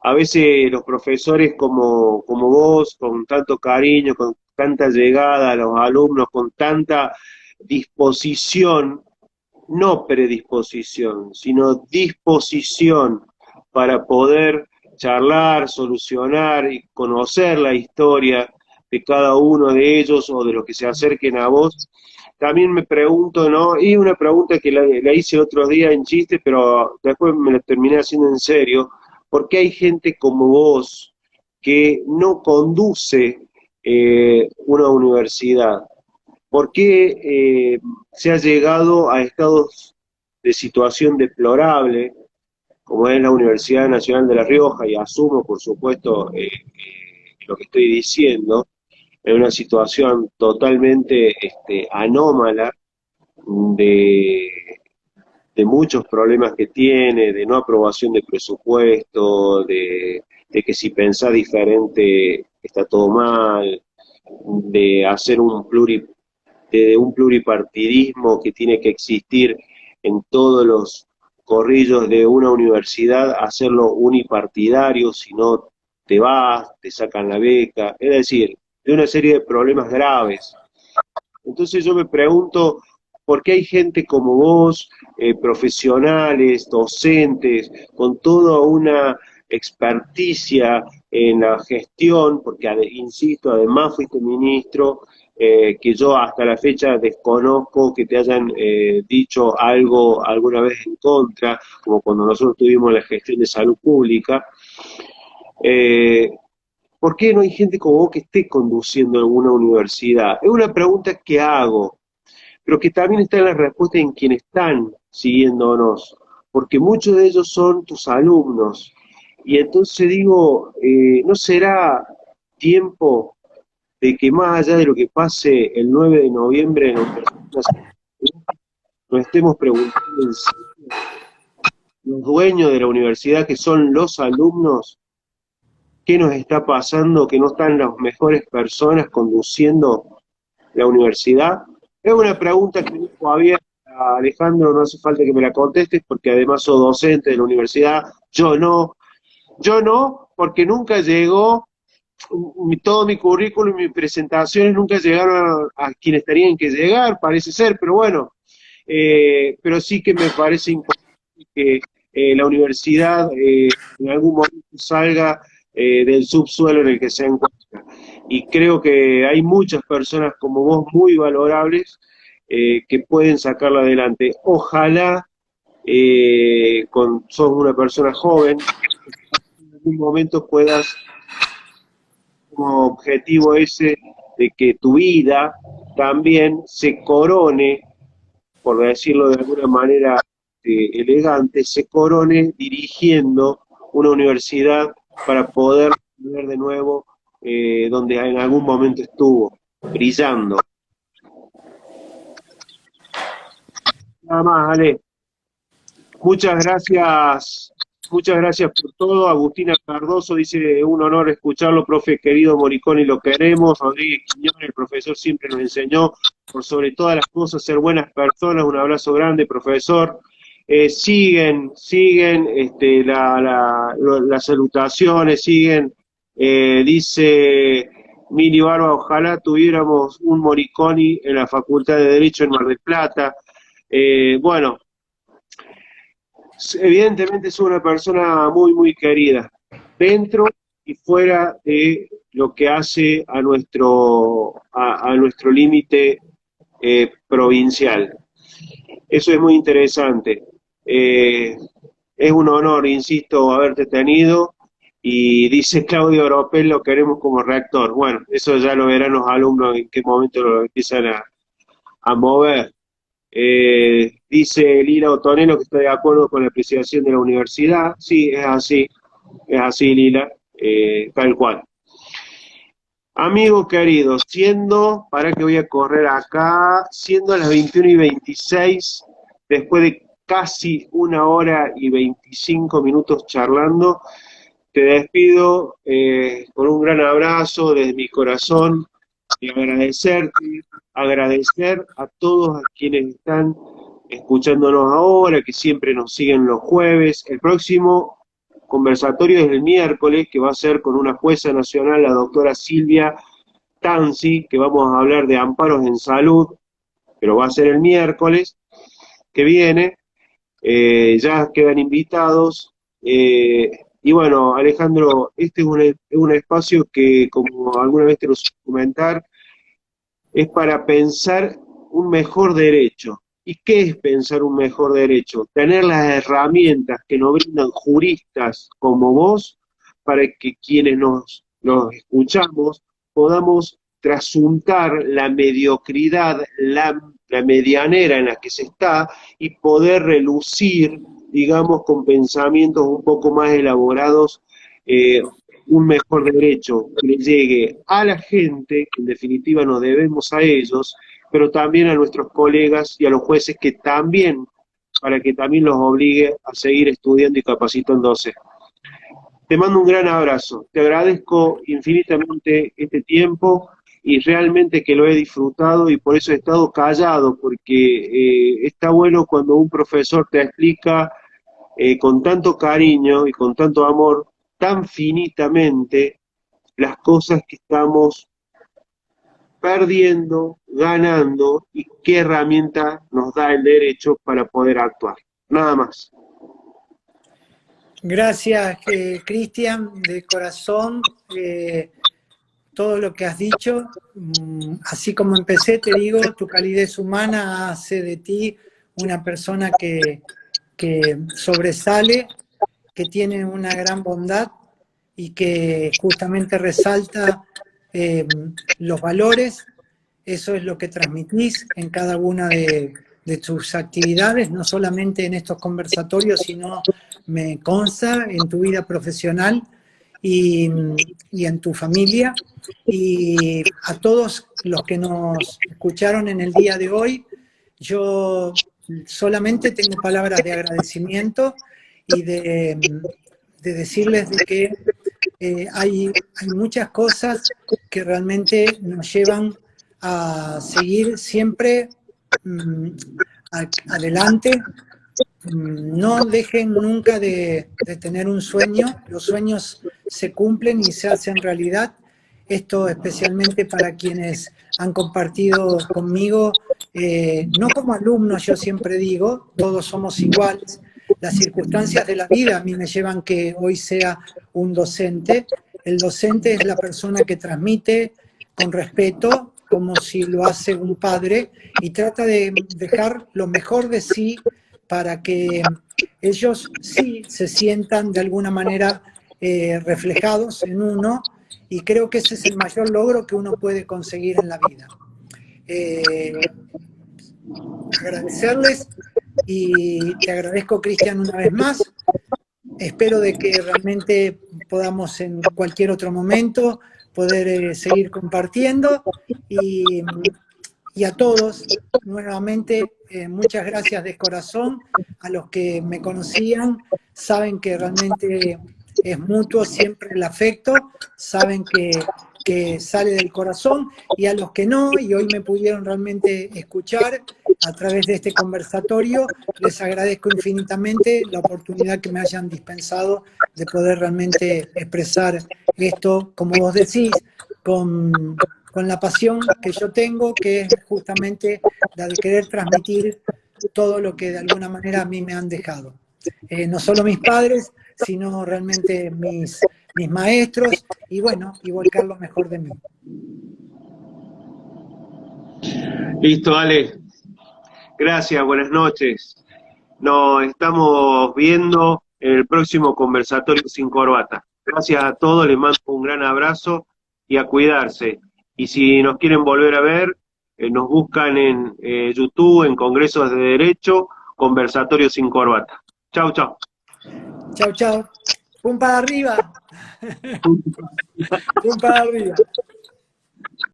a veces los profesores como vos, con tanto cariño, con tanta llegada a los alumnos, con tanta disposición, no predisposición, sino disposición para poder charlar, solucionar y conocer la historia de cada uno de ellos o de los que se acerquen a vos. También me pregunto, ¿no? Y una pregunta que la hice el otro día en chiste, pero después me la terminé haciendo en serio. ¿Por qué hay gente como vos que no conduce una universidad? ¿Por qué se ha llegado a estados de situación deplorable, como es la Universidad Nacional de La Rioja, y asumo, por supuesto, lo que estoy diciendo, en una situación totalmente anómala de, de muchos problemas que tiene, de no aprobación de presupuesto, de que si pensás diferente está todo mal, de hacer de un pluripartidismo que tiene que existir en todos los corrillos de una universidad, hacerlo unipartidario, si no te vas, te sacan la beca, es decir, de una serie de problemas graves. Entonces yo me pregunto, ¿por qué hay gente como vos, profesionales, docentes, con toda una experticia en la gestión, porque insisto, además fuiste ministro, que yo hasta la fecha desconozco que te hayan dicho algo alguna vez en contra, como cuando nosotros tuvimos la gestión de salud pública? Eh, ¿Por qué no hay gente como vos que esté conduciendo alguna universidad? Es una pregunta que hago, pero que también está en la respuesta en quienes están siguiéndonos, porque muchos de ellos son tus alumnos. Y entonces digo, ¿no será tiempo de que más allá de lo que pase el 9 de noviembre en la Universidad Nacional, nos estemos preguntando en serio, los dueños de la universidad, que son los alumnos, qué nos está pasando, que no están las mejores personas conduciendo la universidad? Es una pregunta que dejo abierta, Alejandro, no hace falta que me la contestes, porque además sos docente de la universidad, yo no, porque nunca llegó, todo mi currículum y mis presentaciones nunca llegaron a quienes tenían que llegar, parece ser, pero bueno, pero sí que me parece importante que la universidad en algún momento salga del subsuelo en el que se encuentra. Y creo que hay muchas personas como vos muy valorables que pueden sacarla adelante. Ojalá, sos una persona joven, en algún momento puedas, como objetivo ese, de que tu vida también se corone, por decirlo de alguna manera elegante, se corone dirigiendo una universidad para poder ver de nuevo donde en algún momento estuvo, brillando. Nada más, Ale. muchas gracias por todo. Agustina Cardoso dice, un honor escucharlo, profe querido Moriconi, lo queremos. Rodríguez Quiñón, el profesor siempre nos enseñó, por sobre todas las cosas, ser buenas personas. Un abrazo grande, profesor. Siguen las salutaciones, siguen, dice Mili Barba, ojalá tuviéramos un Moriconi en la Facultad de Derecho en Mar del Plata. Bueno, evidentemente es una persona muy, muy querida, dentro y fuera de lo que hace a nuestro límite provincial. Eso es muy interesante. Es un honor, insisto, haberte tenido. Y dice Claudio Oropel, lo queremos como rector. Bueno, eso ya lo verán los alumnos en qué momento lo empiezan a mover. Dice Lila Otonelo que está de acuerdo con la apreciación de la universidad. Sí, es así Lila, tal cual. Amigo querido, para que voy a correr acá, siendo las 21:26, después de casi 1 hora y 25 minutos charlando, te despido con un gran abrazo desde mi corazón y agradecer a todos a quienes están escuchándonos ahora, que siempre nos siguen los jueves. El próximo conversatorio es el miércoles, que va a ser con una jueza nacional, la doctora Silvia Tanzi, que vamos a hablar de amparos en salud, pero va a ser el miércoles que viene. Ya quedan invitados. Y bueno, Alejandro, este es un espacio que, como alguna vez te lo suelo comentar, es para pensar un mejor derecho. ¿Y qué es pensar un mejor derecho? Tener las herramientas que nos brindan juristas como vos para que quienes nos escuchamos podamos trasuntar la mediocridad, la medianera en la que se está y poder relucir, digamos, con pensamientos un poco más elaborados, un mejor derecho que le llegue a la gente, que en definitiva nos debemos a ellos, pero también a nuestros colegas y a los jueces que también, para que también los obligue a seguir estudiando y capacitándose. Te mando un gran abrazo, te agradezco infinitamente este tiempo y realmente que lo he disfrutado y por eso he estado callado, porque está bueno cuando un profesor te explica con tanto cariño y con tanto amor, tan finitamente, las cosas que estamos perdiendo, ganando y qué herramienta nos da el derecho para poder actuar. Nada más. Gracias, Cristian, de corazón. Todo lo que has dicho, así como empecé, te digo, tu calidez humana hace de ti una persona que sobresale, que tiene una gran bondad y que justamente resalta los valores. Eso es lo que transmitís en cada una de tus actividades, no solamente en estos conversatorios, sino me consta en tu vida profesional y en tu familia. Y a todos los que nos escucharon en el día de hoy, yo solamente tengo palabras de agradecimiento y de decirles de que hay muchas cosas que realmente nos llevan a seguir siempre adelante. No dejen nunca de tener un sueño. Los sueños se cumplen y se hacen realidad. Esto especialmente para quienes han compartido conmigo, no como alumnos, yo siempre digo, todos somos iguales. Las circunstancias de la vida a mí me llevan que hoy sea un docente. El docente es la persona que transmite con respeto, como si lo hace un padre, y trata de dejar lo mejor de sí para que ellos sí se sientan de alguna manera reflejados en uno, y creo que ese es el mayor logro que uno puede conseguir en la vida. Agradecerles, y te agradezco, Cristian, una vez más. Espero de que realmente podamos en cualquier otro momento poder seguir compartiendo, y y a todos, nuevamente, muchas gracias de corazón. A los que me conocían, saben que realmente es mutuo siempre el afecto, saben que sale del corazón, y a los que no, y hoy me pudieron realmente escuchar a través de este conversatorio, les agradezco infinitamente la oportunidad que me hayan dispensado de poder realmente expresar esto, como vos decís, con la pasión que yo tengo, que es justamente la de querer transmitir todo lo que de alguna manera a mí me han dejado. No solo mis padres, sino realmente mis maestros, y bueno, y volcar lo mejor de mí. Listo, Ale. Gracias, buenas noches. Nos estamos viendo en el próximo conversatorio sin corbata. Gracias a todos, les mando un gran abrazo y a cuidarse. Y si nos quieren volver a ver, nos buscan en YouTube, en Congresos de Derecho, Conversatorio sin Corbata. Chau, chau. Chau, chau. Pum para arriba. Pum para arriba.